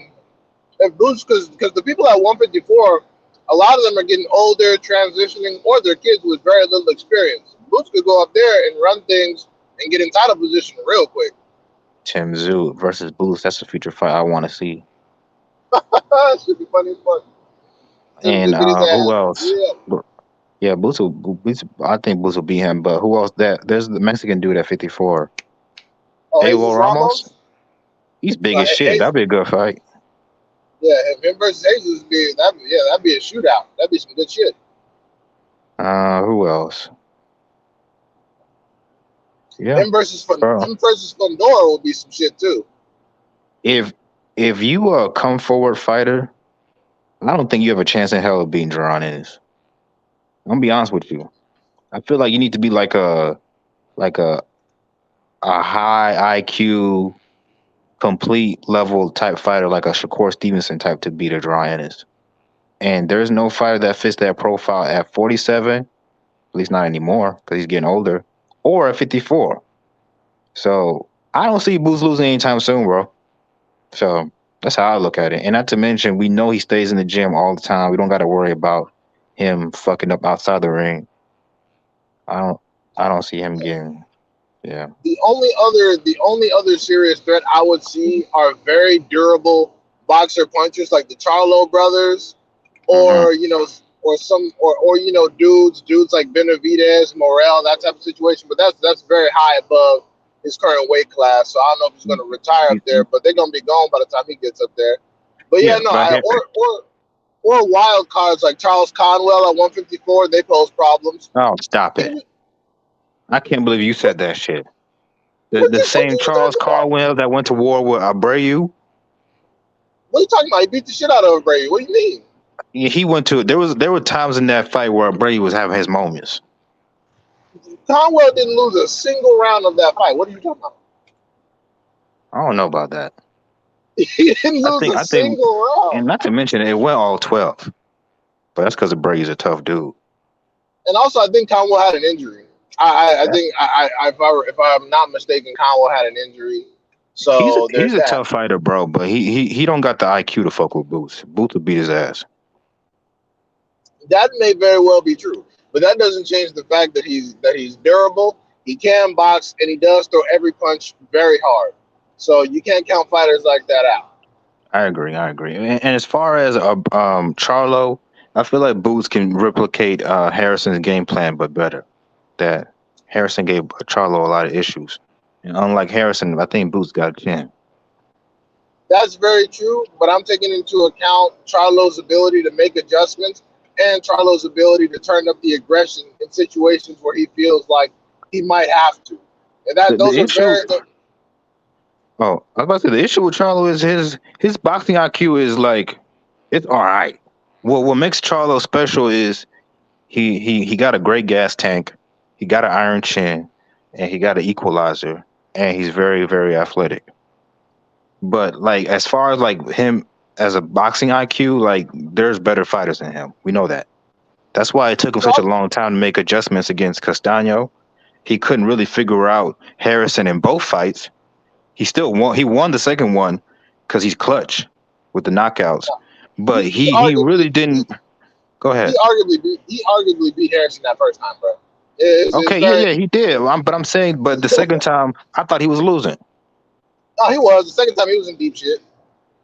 if Boots, because the people at 154, a lot of them are getting older, transitioning, or their kids with very little experience. Boots could go up there and run things and get in title position real quick. Tim Zoo versus Boots, that's a future fight I want to see. Should be funny as fuck. And Just get his who ass. else? Yeah. Yeah, Boots. I think Boots will beat him. But who else? There's the Mexican dude at 54. Oh, Evo Jesus Ramos. Ramos? He's big as shit. That'd be a good fight. Yeah, him versus Jesus that'd be a shootout. That'd be some good shit. Who else? Yeah, Him versus bro. Fundora would be some shit too. If you are a come forward fighter, I don't think you have a chance in hell of beating Jaron Ennis. I'm gonna be honest with you. I feel like you need to be like a high IQ, complete level type fighter, like a Shakur Stevenson type, to beat a Jaron Ennis. And there's no fighter that fits that profile at 47, at least not anymore, because he's getting older, or at 54. So I don't see Boots losing anytime soon, bro. So that's how I look at it. And not to mention, we know he stays in the gym all the time. We don't got to worry about him fucking up outside the ring. I don't see him getting. Yeah. The only other serious threat I would see are very durable boxer punchers like the Charlo brothers, or dudes like Benavidez, Morel, that type of situation. But that's very high above his current weight class. So I don't know if he's going to retire up there, but they're going to be gone by the time he gets up there. But or wild cards like Charles Conwell at 154, they pose problems. Oh, stop it! I can't believe you said that shit. The same Charles Conwell that went to war with Abreu. What are you talking about? He beat the shit out of Abreu. What do you mean? He went to there were times in that fight where Abreu was having his moments. Conwell didn't lose a single round of that fight. What are you talking about? I don't know about that. He didn't lose a single round. And not to mention, it went all 12. But that's because Abreu's a tough dude. And also, I think Conwell had an injury. I think if I'm not mistaken, Conwell had an injury. So he's a tough fighter, bro. But he don't got the IQ to fuck with Boots. Boots will beat his ass. That may very well be true, but that doesn't change the fact that he's durable. He can box, and he does throw every punch very hard. So you can't count fighters like that out. I agree. And as far as Charlo, I feel like Boots can replicate Harrison's game plan, but better. That Harrison gave Charlo a lot of issues, and unlike Harrison, I think Boots got a chin. That's very true, but I'm taking into account Charlo's ability to make adjustments and Charlo's ability to turn up the aggression in situations where he feels like he might have to. And Oh, I was about to say the issue with Charlo is his boxing IQ is like it's all right. What makes Charlo special is he got a great gas tank, he got an iron chin, and he got an equalizer, and he's very, very athletic. But like as far as like him as a boxing IQ, like there's better fighters than him. We know that. That's why it took him such a long time to make adjustments against Castaño. He couldn't really figure out Harrison in both fights. He still won. He won the second one because he's clutch with the knockouts. But he really didn't. Go ahead. He arguably beat Harrison that first time, bro. He did. But I'm saying, but the second time, I thought he was losing. No, he was. The second time, he was in deep shit.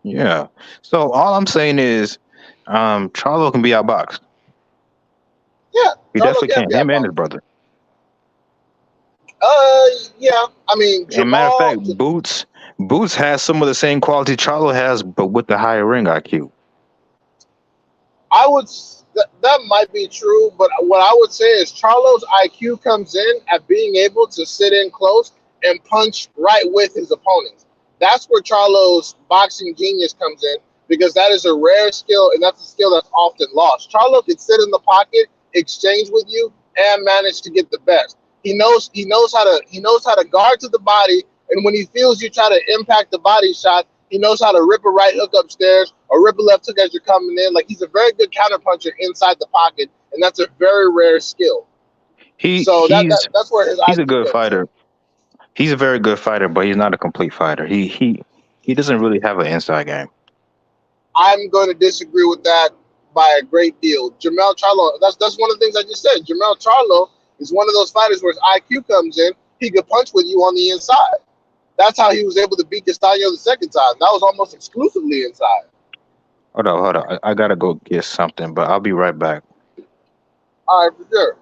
Yeah. So all I'm saying is, Charlo can be outboxed. Yeah, he definitely can. Him and his brother. Yeah. I mean, As a matter of fact, Boots Boots has some of the same quality Charlo has, but with the higher ring IQ. I would that might be true, but what I would say is Charlo's IQ comes in at being able to sit in close and punch right with his opponents. That's where Charlo's boxing genius comes in because that is a rare skill and that's a skill that's often lost. Charlo can sit in the pocket, exchange with you, and manage to get the best. He knows how to guard to the body, and when he feels you try to impact the body shot, he knows how to rip a right hook upstairs or rip a left hook as you're coming in. Like he's a very good counterpuncher inside the pocket, and that's a very rare skill. He So he's that's where his he's a IQ good comes in. fighter. He's a very good fighter, but he's not a complete fighter. He doesn't really have an inside game. I'm going to disagree with that by a great deal. Jamel Charlo, that's one of the things I just said. Jamel Charlo is one of those fighters where his IQ comes in. He could punch with you on the inside. That's how he was able to beat Castaño the second time. That was almost exclusively inside. Hold on. I gotta go get something, but I'll be right back. All right, for sure.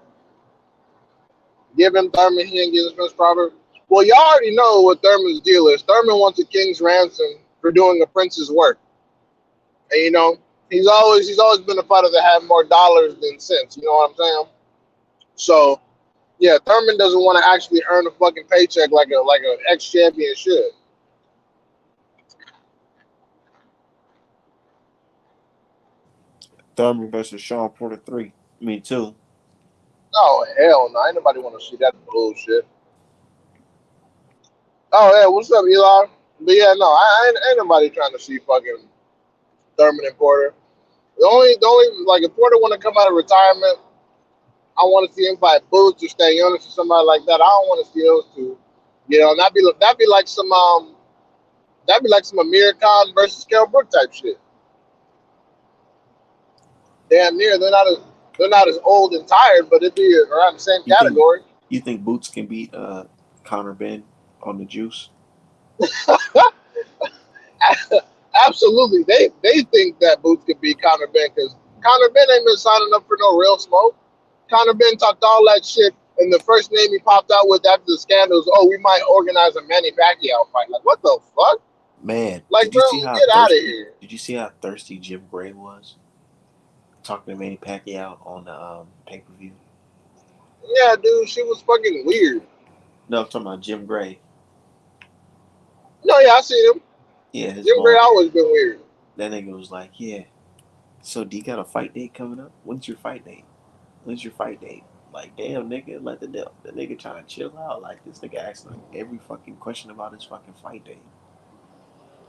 Give him Thurman, he ain't getting his first proper. Well, y'all already know what Thurman's deal is. Thurman wants a king's ransom for doing a prince's work. And he's always been a fighter that had more dollars than cents. You know what I'm saying? So yeah, Thurman doesn't want to actually earn a fucking paycheck like an ex champion should. Thurman versus Sean Porter 3. Me too. Oh hell no, ain't nobody want to see that bullshit. Oh yeah, what's up, Eli? But yeah, no, I ain't nobody trying to see fucking Thurman and Porter. The only like if Porter want to come out of retirement, I want to see him fight Boots or Stay Jonas or somebody like that. I don't want to see those two. And that'd be like some Amir Khan versus Kell Brook type shit. Damn near they're not as old and tired, but it'd be around the same You think category. you think Boots can beat Conor Ben on the juice? Absolutely, they think that Boots could beat Conor Ben because Conor Ben ain't been signing up for no real smoke. Conor Ben talked all that shit, and the first name he popped out with after the scandals, oh, we might organize a Manny Pacquiao fight. Like, what the fuck? Man, Like, did you bro, see how get out of thirsty? here. Did you see how thirsty Jim Gray was talking to Manny Pacquiao on the pay per view? Yeah, dude, she was fucking weird. No, I'm talking about Jim Gray. No, yeah, I see him. Yeah, his Jim Gray bald always head. been weird. That nigga was like, yeah. So do you got a fight date coming up? When's your fight date? When's your fight date? Like, damn, nigga, let the nigga trying to chill out. Like, this nigga asking like every fucking question about his fucking fight date.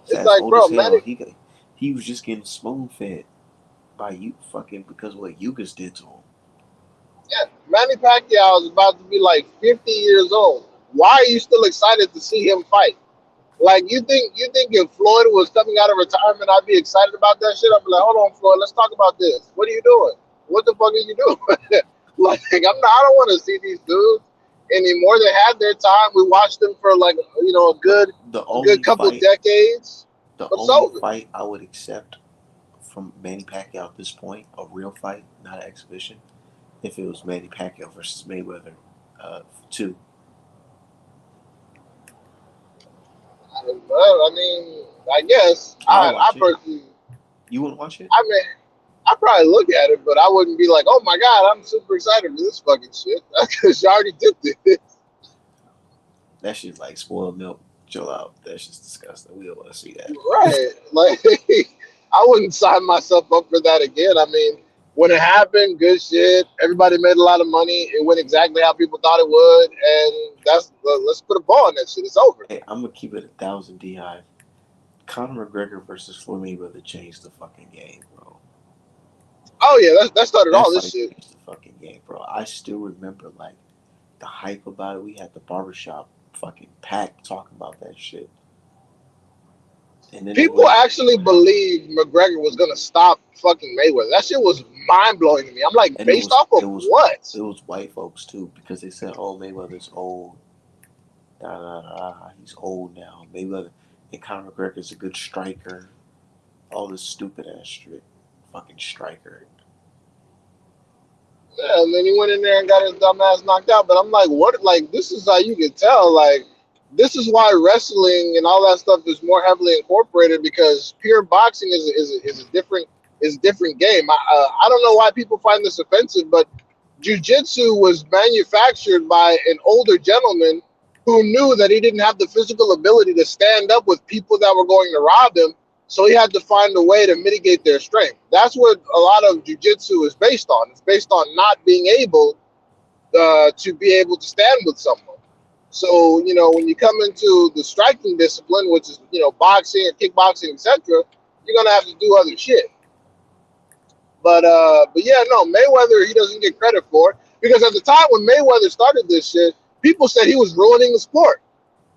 His It's ass like, old bro, as hell. Manny, He was just getting spoon fed by you fucking because of what Yugas did to him. yeah, Manny Pacquiao is about to be like 50 years old. Why are you still excited to see him fight? Like you think if Floyd was coming out of retirement, I'd be excited about that shit? I'd be like, hold on, Floyd, let's talk about this. What are you doing? What the fuck are you doing? Like I don't want to see these dudes anymore. They had their time. We watched them for like a good The a good only couple fight, decades. the But it's only over. fight I would accept from Manny Pacquiao at this point, a real fight, not an exhibition, if it was Manny Pacquiao versus Mayweather, 2. Well, I mean, I guess I'll I watch it. personally, You wouldn't watch it? I mean, I probably look at it, but I wouldn't be like, oh my god, I'm super excited for this fucking shit because you already did this. That shit's like spoiled milk. Chill out. That shit's disgusting. We don't want to see that. Right. Like, I wouldn't sign myself up for that again. I mean, when it happened, good shit. Everybody made a lot of money. It went exactly how people thought it would, and let's put a ball on that shit. It's over. Hey, I'm gonna keep it 1,000 DI. Conor McGregor versus Floyd Mayweather changed the fucking game, bro. Oh yeah, that started That all this fight shit. changed the fucking game, bro. I still remember like the hype about it. We had the barbershop fucking pack talking about that shit. And then it People went actually believed McGregor was gonna stop fucking Mayweather. That shit was mind blowing to me. I'm like, and based off it of was what? it was white folks too, because they said, oh, Mayweather's old. Da, da, da, he's old now. Mayweather and Conor McGregor's a good striker. All this stupid ass shit. Fucking striker. Yeah, and then he went in there and got his dumb ass knocked out. But I'm like, what? Like, this is how you can tell. Like, this is why wrestling and all that stuff is more heavily incorporated, because pure boxing is a different game. I don't know why people find this offensive, but jiu-jitsu was manufactured by an older gentleman who knew that he didn't have the physical ability to stand up with people that were going to rob him, so he had to find a way to mitigate their strength. That's what a lot of jiu-jitsu is based on. It's based on not being able to be able to stand with someone. So, when you come into the striking discipline, which is, boxing or kickboxing, etc., you're going to have to do other shit. But yeah, no, Mayweather, he doesn't get credit for it, because at the time when Mayweather started this shit, people said he was ruining the sport.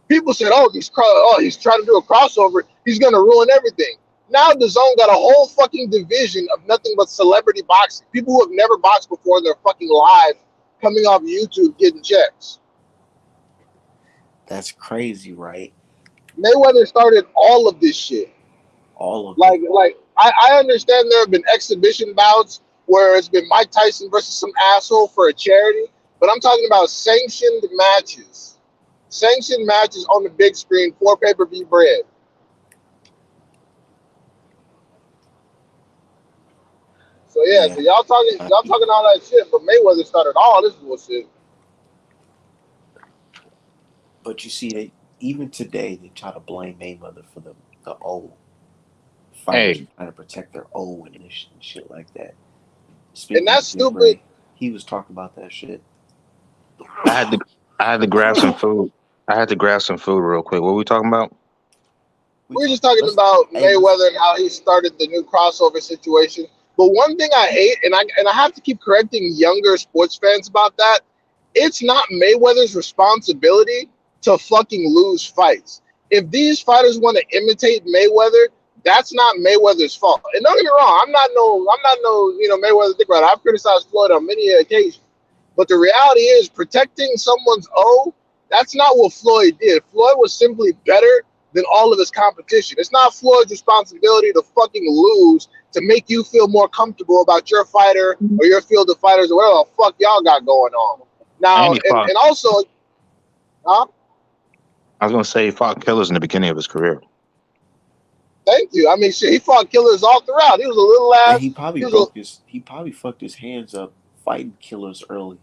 People said, he's trying to do a crossover. He's going to ruin everything. Now DAZN got a whole fucking division of nothing but celebrity boxing. People who have never boxed before in their fucking lives coming off YouTube getting checks. That's crazy, right? Mayweather started all of this shit. All of it. I understand there have been exhibition bouts where it's been Mike Tyson versus some asshole for a charity, but I'm talking about sanctioned matches. Sanctioned matches on the big screen for pay-per-view bread. So yeah, so y'all talking all that shit, but Mayweather started all this bullshit. But you see, even today they try to blame Mayweather for the old fighters trying to protect their old and shit like that. Speaking and that's stupid. Ray, he was talking about that shit. I had to grab some food. I had to grab some food real quick. What were we talking about? We're just talking about Mayweather and how he started the new crossover situation. But one thing I hate, and I have to keep correcting younger sports fans about that, it's not Mayweather's responsibility to fucking lose fights. If these fighters want to imitate Mayweather, that's not Mayweather's fault. And don't get me wrong, I'm not no Mayweather dick rider. I've criticized Floyd on many occasions. But the reality is, protecting someone's O, that's not what Floyd did. Floyd was simply better than all of his competition. It's not Floyd's responsibility to fucking lose to make you feel more comfortable about your fighter or your field of fighters or whatever the fuck y'all got going on. Now, and also, huh? I was going to say he fought killers in the beginning of his career. Thank you. I mean, shit, he fought killers all throughout. He was a little ass. And he probably fucked his hands up fighting killers early.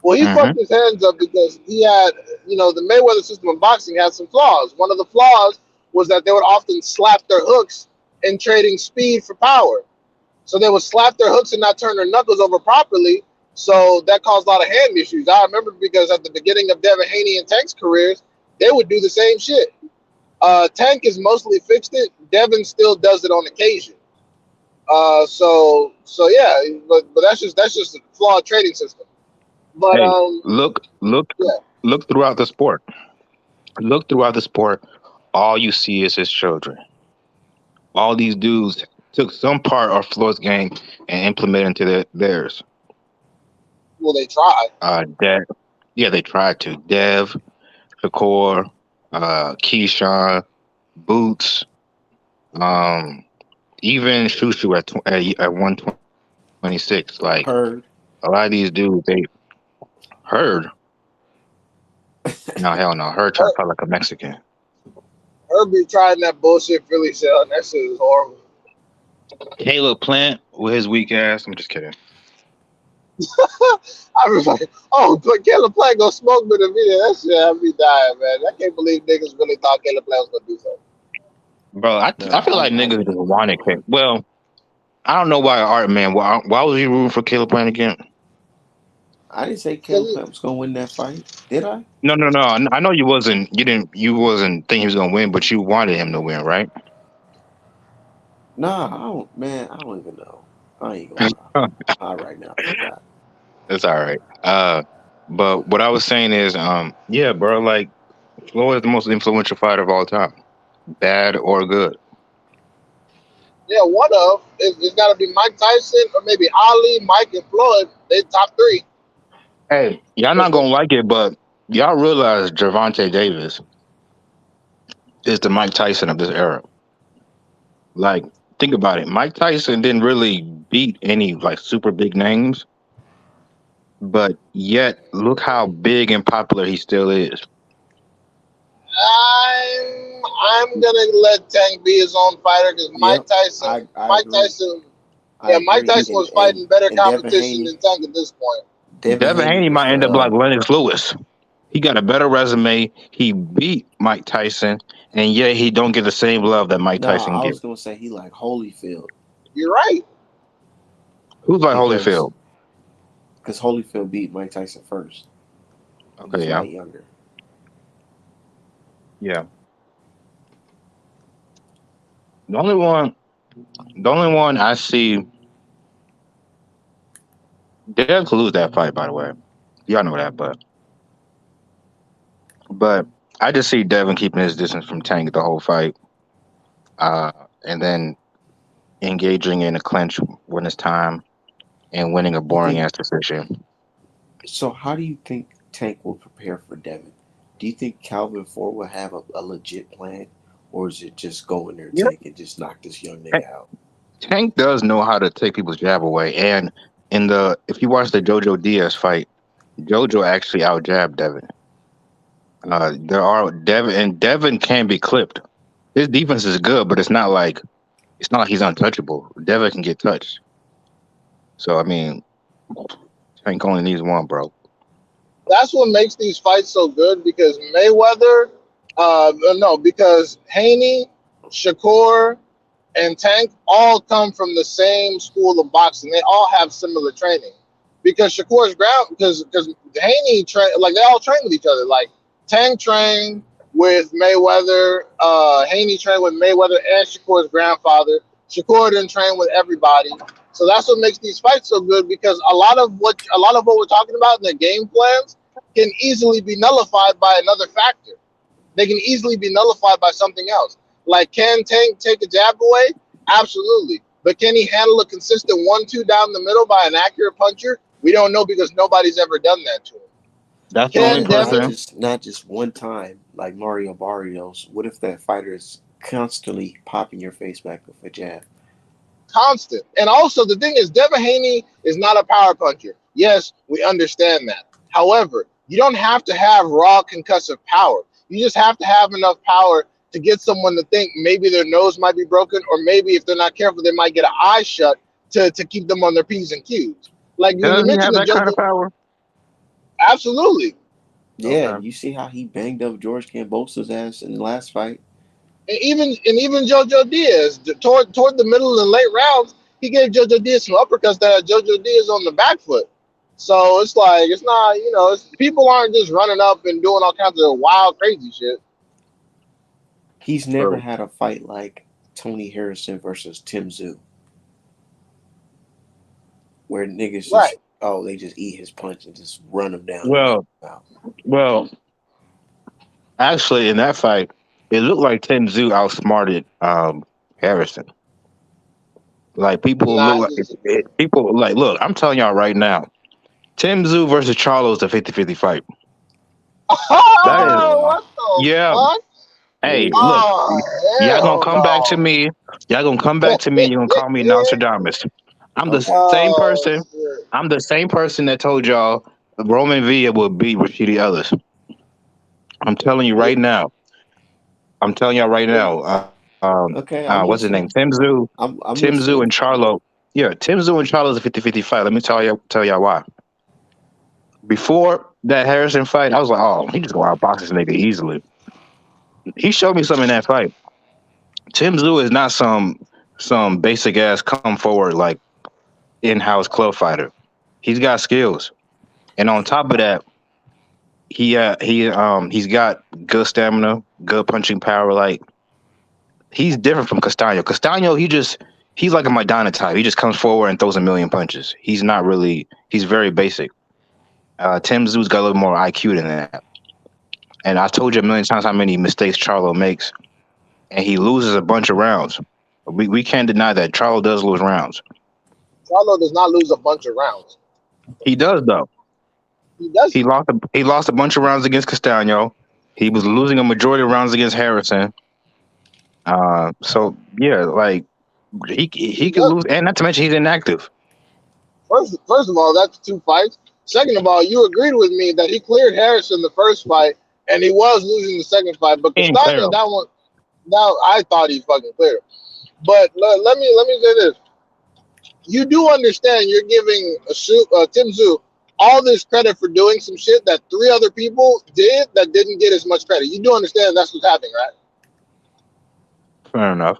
Well, he fucked his hands up because he had, the Mayweather system of boxing had some flaws. One of the flaws was that they would often slap their hooks in trading speed for power. So they would slap their hooks and not turn their knuckles over properly. So that caused a lot of hand issues. I remember because at the beginning of Devin Haney and Tank's careers, they would do the same shit. Tank has mostly fixed it. Devin still does it on occasion. So yeah, but that's just a flawed trading system. But look throughout the sport. Look throughout the sport. All you see is his children. All these dudes took some part of Floyd's game and implemented into theirs. Well, they tried. They tried to. Dev, Shakur, Keyshawn, Boots, even Shushu at 126. Like Heard. A lot of these dudes, they Heard. No, hell no. Heard trying to fight like a Mexican. Herb be trying that bullshit Philly shell, and that shit is horrible. Caleb Plant with his weak ass. I'm just kidding. I was like, but Caleb Plant go smoke with a video. That shit had me dying, man. I can't believe niggas really thought Caleb Plant was gonna do something. Bro, I feel like niggas just wanted Caleb. Well, I don't know why Art Man. Why was you rooting for Caleb Plant again? I didn't say Caleb Plant was gonna win that fight, did I? No. I know you wasn't thinking he was gonna win, but you wanted him to win, right? Nah, I don't even know. I ain't gonna lie. All right now. It's all right. But what I was saying is, yeah, bro, like Floyd is the most influential fighter of all time, bad or good. Yeah, one of it's got to be Mike Tyson or maybe Ali, Mike, and Floyd. They top three. Hey, y'all not gonna like it, but y'all realize Gervonta Davis is the Mike Tyson of this era. Like, think about it. Mike Tyson didn't really beat any like super big names, but yet look how big and popular he still is. I'm gonna let Tank be his own fighter because Yep, I Mike agree. Tyson, I yeah, Mike agree. Tyson was fighting better And Devin competition Haney, than Tank at this point. Devin Devin Haney Haney was might end up like the Lennox Lewis. He got a better resume. He beat Mike Tyson, and yet he don't get the same love that Mike nah. Tyson I gives. was gonna say he like Holyfield You're right. Who's like because Holyfield? Holyfield beat Mike Tyson first. He was Okay, a yeah, lot younger. yeah. The only one, the only one I see, Dev could lose that fight. By the way, y'all know that, but I just see Devin keeping his distance from Tank the whole fight, uh, and then engaging in a clinch when it's time and winning a You boring think ass decision. so? How do you think Tank will prepare for Devin? Do you think Calvin Ford will have a legit plan, or is it just go in there, Yeah. Tank, and just knock this young nigga out? Tank does know how to take people's jab away, and if you watch the Jojo Diaz fight, Jojo actually out jabbed Devin. There are Devin can be clipped. His defense is good, but it's not like he's untouchable. Devin can get touched. So I mean, Tank only needs one, bro. That's what makes these fights so good because Mayweather, no, because Haney, Shakur, and Tank all come from the same school of boxing. They all have similar training because Shakur's ground because Haney train like they all train with each other. Like Tank trained with Mayweather, Haney trained with Mayweather and Shakur's grandfather. Shakur didn't train with everybody. So that's what makes these fights so good because a lot of what we're talking about in the game plans can easily be nullified by another factor. They can easily be nullified by something else. Like, can Tank take a jab away? Absolutely. But can he handle a consistent 1-2 down the middle by an accurate puncher? We don't know because nobody's ever done that to him. That's the only Can And Devin person. not just one time like Mario Barrios. What if that fighter is constantly popping your face back with a jab? constant? And also, the thing is, Devin Haney is not a power puncher. Yes, we understand that. However, you don't have to have raw concussive power. You just have to have enough power to get someone to think maybe their nose might be broken, or maybe if they're not careful, they might get an eye shut to keep them on their P's and Q's. Like when you Doesn't he mentioned have the that kind of JoJo, power? absolutely. Yeah, Okay. and you see how he banged up George Kambosos' ass in the last fight. And even JoJo Diaz toward the middle and late rounds, he gave JoJo Diaz some uppercuts that had JoJo Diaz on the back foot. So it's like it's not people aren't just running up and doing all kinds of wild crazy shit. He's never True. had a fight like Tony Harrison versus Tim Tszyu, where niggas Right. just they just eat his punch and just run him down and knock Well, him out. well, actually, in that fight, it looked like Tim Tszyu outsmarted Harrison. Like people Not look people like look. I'm telling y'all right now, Tim Tszyu versus Charlo is a 50-50 fight. That is, oh, what the yeah. fuck? Hey, Ooh. look, Oh, y'all gonna hell come back to no. me. Y'all gonna come back to me. And you're gonna call me Nostradamus. I'm the Okay. same Oh person. shit. I'm the same person that told y'all Roman Villa will beat Rashidi Ellis. I'm telling you right now. I'm telling y'all right now. Okay, I'm What's his name? listening. Tim Tszyu. I'm Tim Tszyu listening. and Charlo. Yeah, Tim Tszyu and Charlo is a 50-50 fight. Let me tell y'all why. Before that Harrison fight, I was like, oh, he just go out box this nigga easily. He showed me something in that fight. Tim Tszyu is not some basic ass come forward like in-house club fighter. He's got skills, and on top of that, he's got good stamina, good punching power. Like he's different from Castano. Castano, he's like a Madonna type. He just comes forward and throws a million punches. He's not really. He's very basic. Tim Tszyu has got a little more IQ than that. And I told you a million times how many mistakes Charlo makes, and he loses a bunch of rounds. We can't deny that Charlo does lose rounds. Charlo does not lose a bunch of rounds. He does though. He doesn't. He lost a bunch of rounds against Castano. He was losing a majority of rounds against Harrison. So yeah, like he He could does. lose, and not to mention he's inactive. First of all, that's two fights. Second of all, you agreed with me that he cleared Harrison the first fight and he was losing the second fight. But He ain't Castano, clear. that one, now I thought he fucking cleared. But let me say this: you do understand you're giving Tim Tszyu all this credit for doing some shit that 3 other people did that didn't get as much credit. You do understand that's what's happening, right? Fair enough.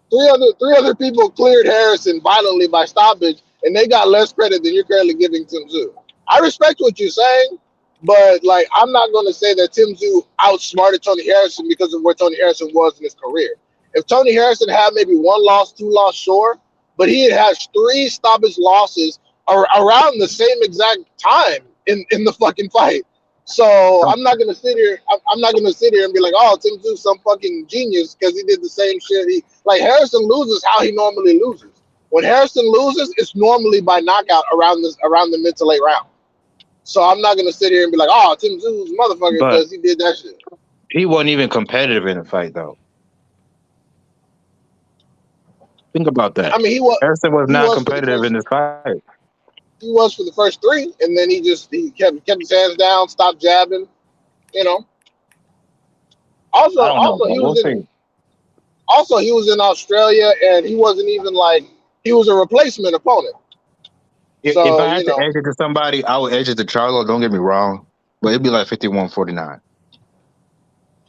Three other people cleared Harrison violently by stoppage, and they got less credit than you're currently giving Tim Tszyu. I respect what you're saying, but like I'm not going to say that Tim Tszyu outsmarted Tony Harrison because of where Tony Harrison was in his career. If Tony Harrison had maybe 1 loss, 2 loss, sure, but he has 3 stoppage losses around the same exact time in the fucking fight. So I'm not gonna sit here. I'm not gonna sit here and be like, "Oh, Tim Tszyu some fucking genius" because he did the same shit. Like Harrison loses how he normally loses. When Harrison loses, it's normally by knockout around the mid to late round. So I'm not gonna sit here and be like, "Oh, Tim Tszyu's a motherfucker" But because he did that shit. he wasn't even competitive in the fight, though. Think about that. I mean, Harrison was he not was for the competitive first- in this fight. He was for the first 3, and then he kept his hands down, stopped jabbing. You know. Also, I don't know, also bro. he We'll was see. in. Also, he was in Australia, and he wasn't even like he was a replacement opponent. If So I had to edge it to somebody, I would edge it to Charlo. Don't get me wrong, but it'd be like 51-49.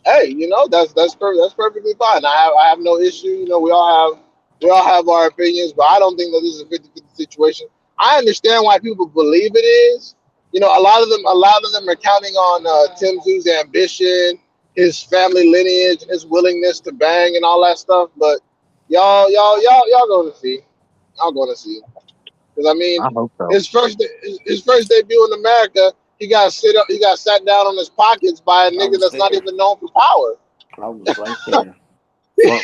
hey, that's perfectly fine. I have no issue. We all have our opinions, but I don't think that this is a 50-50 situation. I understand why people believe it is. A lot of them are counting on Tim Tszyu's ambition, his family lineage, and his willingness to bang and all that stuff. But y'all going to see. Y'all going to see. Because I mean, I hope so. his first debut in America, he got sat down on his pockets by a nigga that's not even known for power. I was right there,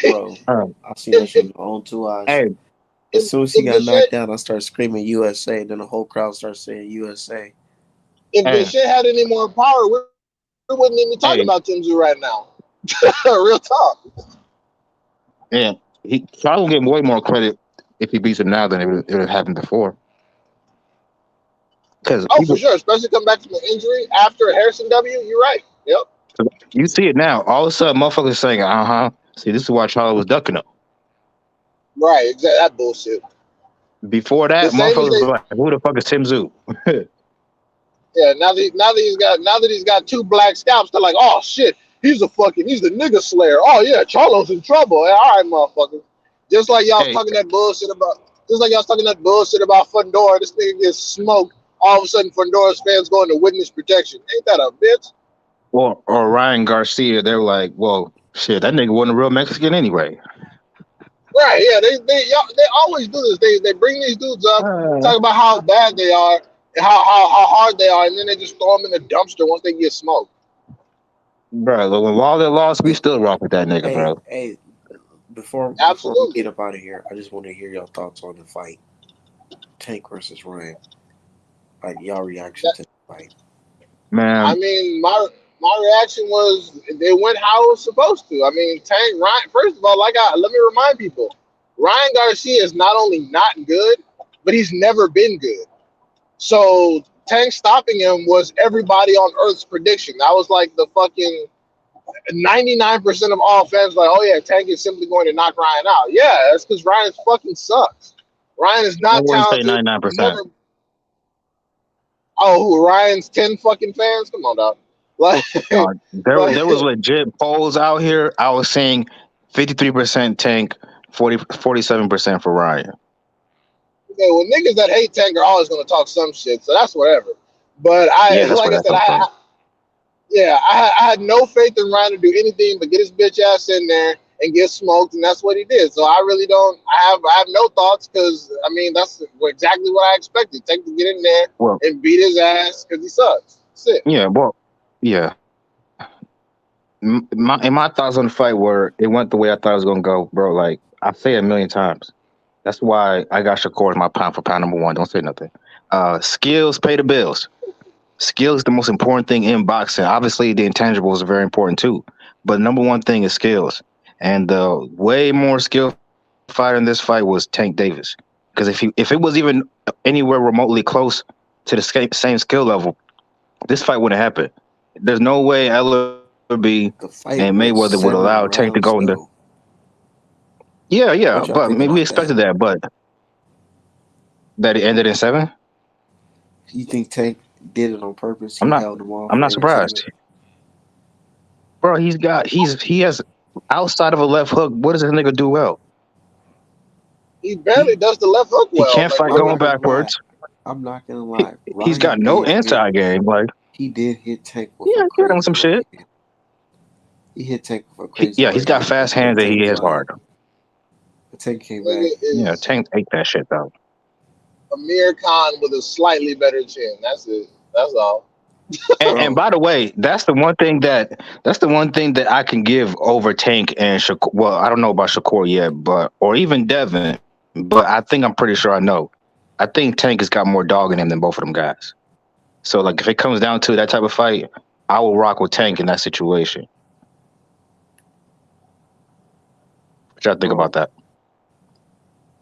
front row. I seen that shit with my own 2 eyes. Hey, As soon as he got knocked down, I started screaming USA. Then the whole crowd started saying USA. If this shit had any more power, we wouldn't even be talking about Tim Tszyu right now. Real talk. Yeah, Charlo will get way more credit if he beats him now than it would have happened before. For sure, especially come back from an injury after a Harrison W. You're right. Yep. You see it now. All of a sudden, motherfuckers saying, see, this is why Charlo was ducking him. Right, exactly. That bullshit. Before that, motherfuckers were like, who the fuck is Tim Tszyu? Yeah, now that he's got 2 black scalps, they're like, oh shit, he's the nigga slayer. Oh yeah, Charlo's in trouble. All right, motherfuckers. Just like y'all talking that bullshit about Fundora, this nigga gets smoked. All of a sudden, Fundora's fans go into witness protection. Ain't that a bitch? Or Ryan Garcia, they're like, well, shit, that nigga wasn't a real Mexican anyway. Right? Yeah, they always do this. They bring these dudes up, talk about how bad they are, how hard they are, and then they just throw them in the dumpster once they get smoked. Bro, when Wilder lost, we still rock with that nigga, bro. Hey, before we get up out of here, I just want to hear your thoughts on the fight, Tank versus Ryan. Like y'all reaction to the fight. Man, I mean, my reaction was they went how it was supposed to. I mean, Tank Ryan. First of all, let me remind people, Ryan Garcia is not only not good, but he's never been good. So Tank stopping him was everybody on Earth's prediction. That was like the fucking 99% of all fans like, oh yeah, Tank is simply going to knock Ryan out. Yeah, that's because Ryan fucking sucks. Ryan is not talented. I wouldn't say 99%. Who? Ryan's 10 fucking fans? Come on, dog. Like, there was legit polls out here. I was saying 53% Tank, 47% for Ryan. Okay, well, niggas that hate Tank are always going to talk some shit, so that's whatever. But I had no faith in Ryan to do anything but get his bitch ass in there and get smoked, and that's what he did. So I really don't. I have no thoughts because I mean that's exactly what I expected. Tank to get in there and beat his ass because he sucks. That's it. Yeah, well, yeah. My thoughts on the fight were it went the way I thought it was gonna go, bro. Like I say a million times. That's why I got Shakur as my pound for pound number 1. Don't say nothing. Skills pay the bills. Skill is the most important thing in boxing. Obviously, the intangibles are very important too. But number 1 thing is skills. And the way more skilled fighter in this fight was Tank Davis. Because if it was even anywhere remotely close to the same skill level, this fight wouldn't happen. There's no way LB The fight and went Mayweather would 7 allow Tank to rounds go in there. though. Yeah, What y'all but think maybe we about that? expected that, but that it ended in 7. You think Tank did it on purpose? I'm He not. held him off I'm for not entertainment. surprised, bro. He has outside of a left hook. What does this nigga do well? He barely does the left hook He well. can't Like fight I'm going not gonna lie. backwards. I'm not gonna lie. He's got Ryan no did hit. inside game. Like, He did hit Tank with yeah, a get him crazy some right shit. hand. He hit Tank with a crazy Yeah, he's right got hand, fast hands and Tank he is flying. hard. But Tank came nigga back. Yeah, is Tank ate that shit though. Amir Khan with a slightly better chin. That's it. That's all. And Bro, by the way, that's the one thing that I can give over Tank and Shakur. Well, I don't know about Shakur yet, but or even Devin, but I think I'm pretty sure I know. I think Tank has got more dog in him than both of them guys. So like, if it comes down to that type of fight, I will rock with Tank in that situation. What y'all think bro, about that?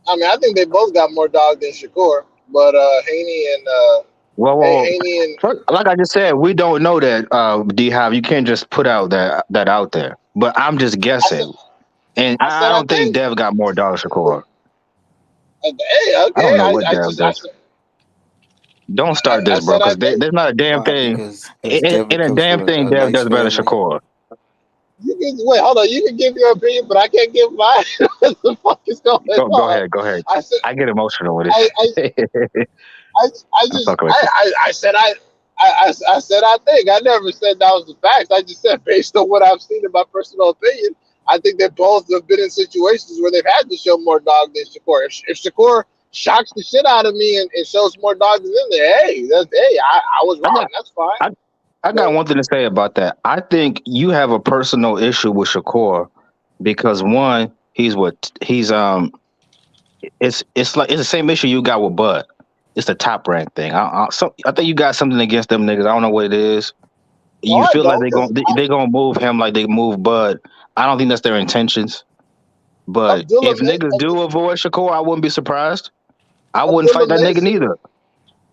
I mean, I think they both got more dog than Shakur, but Haney and Well, Haney and like I just said, we don't know that. D-Hive, you can't just put out that out there. But I'm just I said guessing, and I I said I don't think think. Dev got more dog than Shakur. Hey, I okay. don't know what Dev I, does. Don't start I this, bro, said I because think. there's not a damn why? thing. Because In Devin a comes damn from thing, a Dev nice does better than family. Shakur. You can wait. Hold on. You can give your opinion, but I can't give mine. What the fuck is going Go on? ahead. I said. I get emotional with I. it. I I'm just. fucking with you. I said I said I think. I never said that was the facts. I just said based on what I've seen in my personal opinion, I think they both have been in situations where they've had to show more dog than Shakur. If Shakur shocks the shit out of me and shows more dog than them, then I was I wrong. got That's fine. I, I got But one thing to say about that. I think you have a personal issue with Shakur because one, it's like it's the same issue you got with Bud. It's the top rank thing. I think you got something against them niggas. I don't know what it is. no, You I feel like don't, because they gonna move him like they move Bud. I don't think that's their intentions. But Abdullah if niggas do avoid Shakur, I wouldn't be surprised. I wouldn't Abdullah fight that nigga Mason. neither.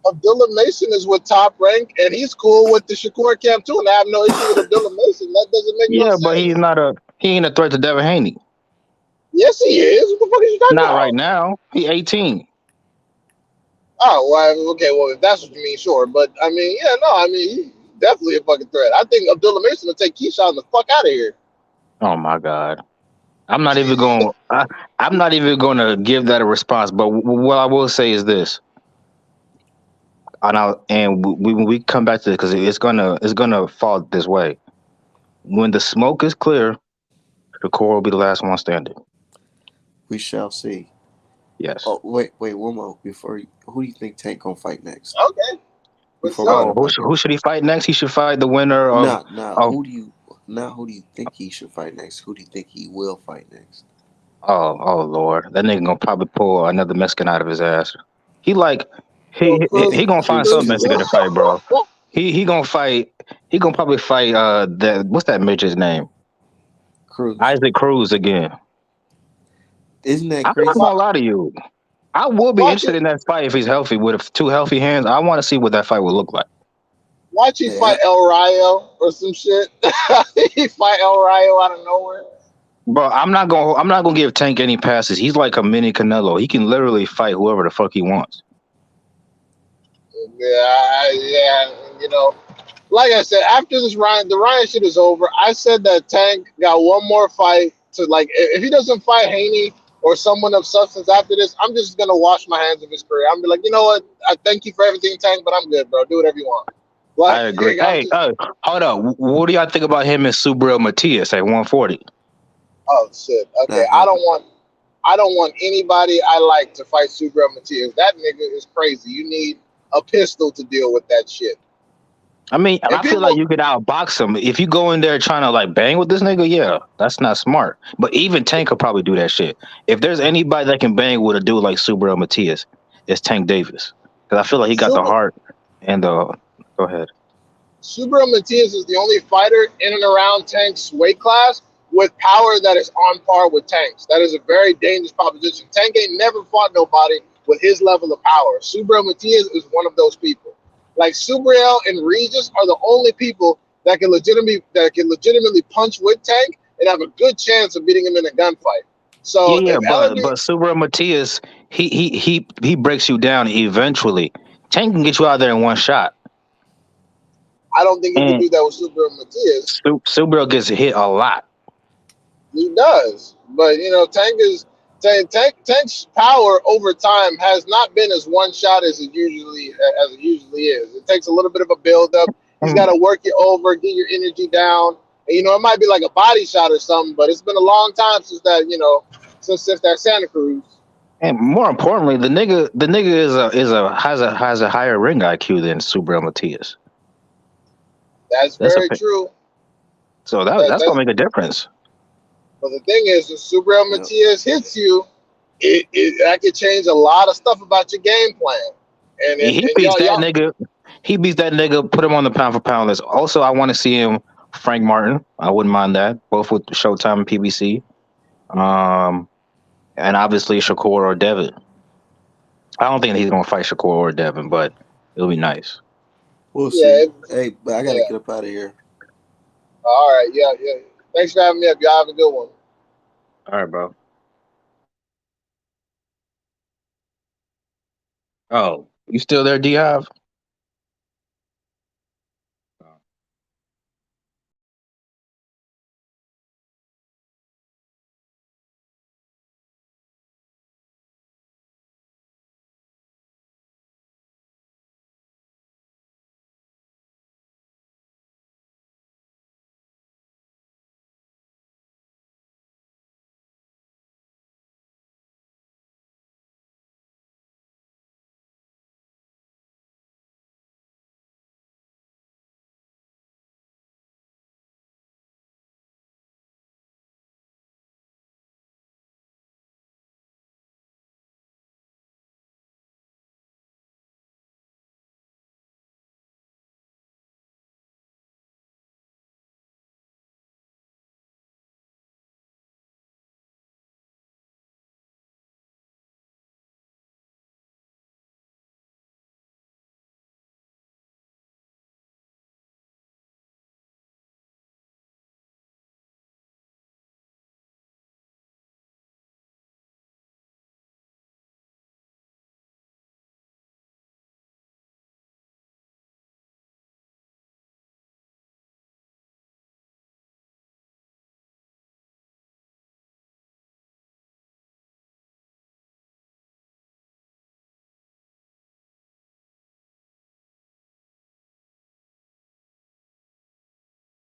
Abdullah Mason is with Top Rank, and he's cool with the Shakur camp too, and I have no issue with Abdullah Mason. That doesn't make no Yeah, but sense. he ain't a threat to Devin Haney. Yes, he is. What the fuck are you talking Not right about? now. He 18. Oh, well, okay. Well, if that's what you mean, sure. But I mean, yeah, no, I mean, he's definitely a fucking threat. I think Abdullah Mason will take Keyshawn the fuck out of here. Oh my God. I'm not even going. I'm not even going to give that a response. But what I will say is this, and when we come back to it, because it's gonna fall this way. When the smoke is clear, the core will be the last one standing. We shall see. Yes. Oh wait, one more before. Who do you think Tank gonna fight next? Okay, for Before we sure. get up out there. Who should he fight next? He should fight the winner of. Of Who do you think he should fight next? Who do you think he will fight next? oh Lord, that nigga gonna probably pull another Mexican out of his ass. He like So he gonna find Cruz some is Mexican to next. fight, bro. He gonna fight. He gonna probably fight that what's that midget's name? Cruz. Isaac Cruz again. Isn't that I'm crazy? not gonna lie to you. I would be Watch interested it. in that fight if he's healthy. With two healthy hands, I want to see what that fight would look like. Watch he Yeah. fight El Rayo or some shit. He fight El Rayo out of nowhere. But I'm not gonna give Tank any passes. He's like a mini Canelo. He can literally fight whoever the fuck he wants. Yeah. You know, like I said, after the Ryan shit is over, I said that Tank got one more fight to like. If he doesn't fight Haney or someone of substance after this, I'm just gonna wash my hands of his career. I'm be like, you know what? I thank you for everything, Tank, but I'm good, bro. Do whatever you want. Like, I agree. I'm Hey, just, hold up. What do y'all think about him and Subriel Matias at 140? oh shit. Okay, Not I don't happening. want anybody I like to fight Subriel Matias. That nigga is crazy. You need a pistol to deal with that shit. I mean, And I feel like you could outbox him if you go in there trying to like bang with this nigga. Yeah, that's not smart. But even Tank could probably do that shit. If there's anybody that can bang with a dude like Subriel Matias, it's Tank Davis because I feel like he got the heart and the. Go ahead. Subriel Matias is the only fighter in and around Tank's weight class with power that is on par with Tank's. That is a very dangerous proposition. Tank ain't never fought nobody with his level of power. Subriel Matias is one of those people. Like Subriel and Regis are the only people that can legitimately punch with Tank and have a good chance of beating him in a gunfight. So Yeah, if but LME, Subaru Matias, he breaks you down eventually. Tank can get you out there in one shot. I don't think he could And do that with Super Matias. Subaru gets hit a lot. He does, but Tank's power over time has not been as one shot as it usually is. It takes a little bit of a build up. He's got to work you over, get your energy down. And, it might be like a body shot or something, but it's been a long time since that since that Santa Cruz. And more importantly, the nigga has a higher ring IQ than Subaru Matias. That's That's a very true. so that's That's gonna make a difference. But the thing is, if Super Yep. Matias hits you, that could change a lot of stuff about your game plan. And He and beats that y'all nigga. He beats that nigga. Put him on the pound for pound list. Also, I want to see him Frank Martin. I wouldn't mind that. Both with Showtime and PBC. And obviously Shakur or Devin. I don't think he's gonna fight Shakur or Devin, but it'll be nice. We'll yeah, see. Hey, but I gotta yeah. get up out of here. All right, yeah. Thanks for having me up. Y'all have a good one. All right, bro. Oh, you still there, D Hive?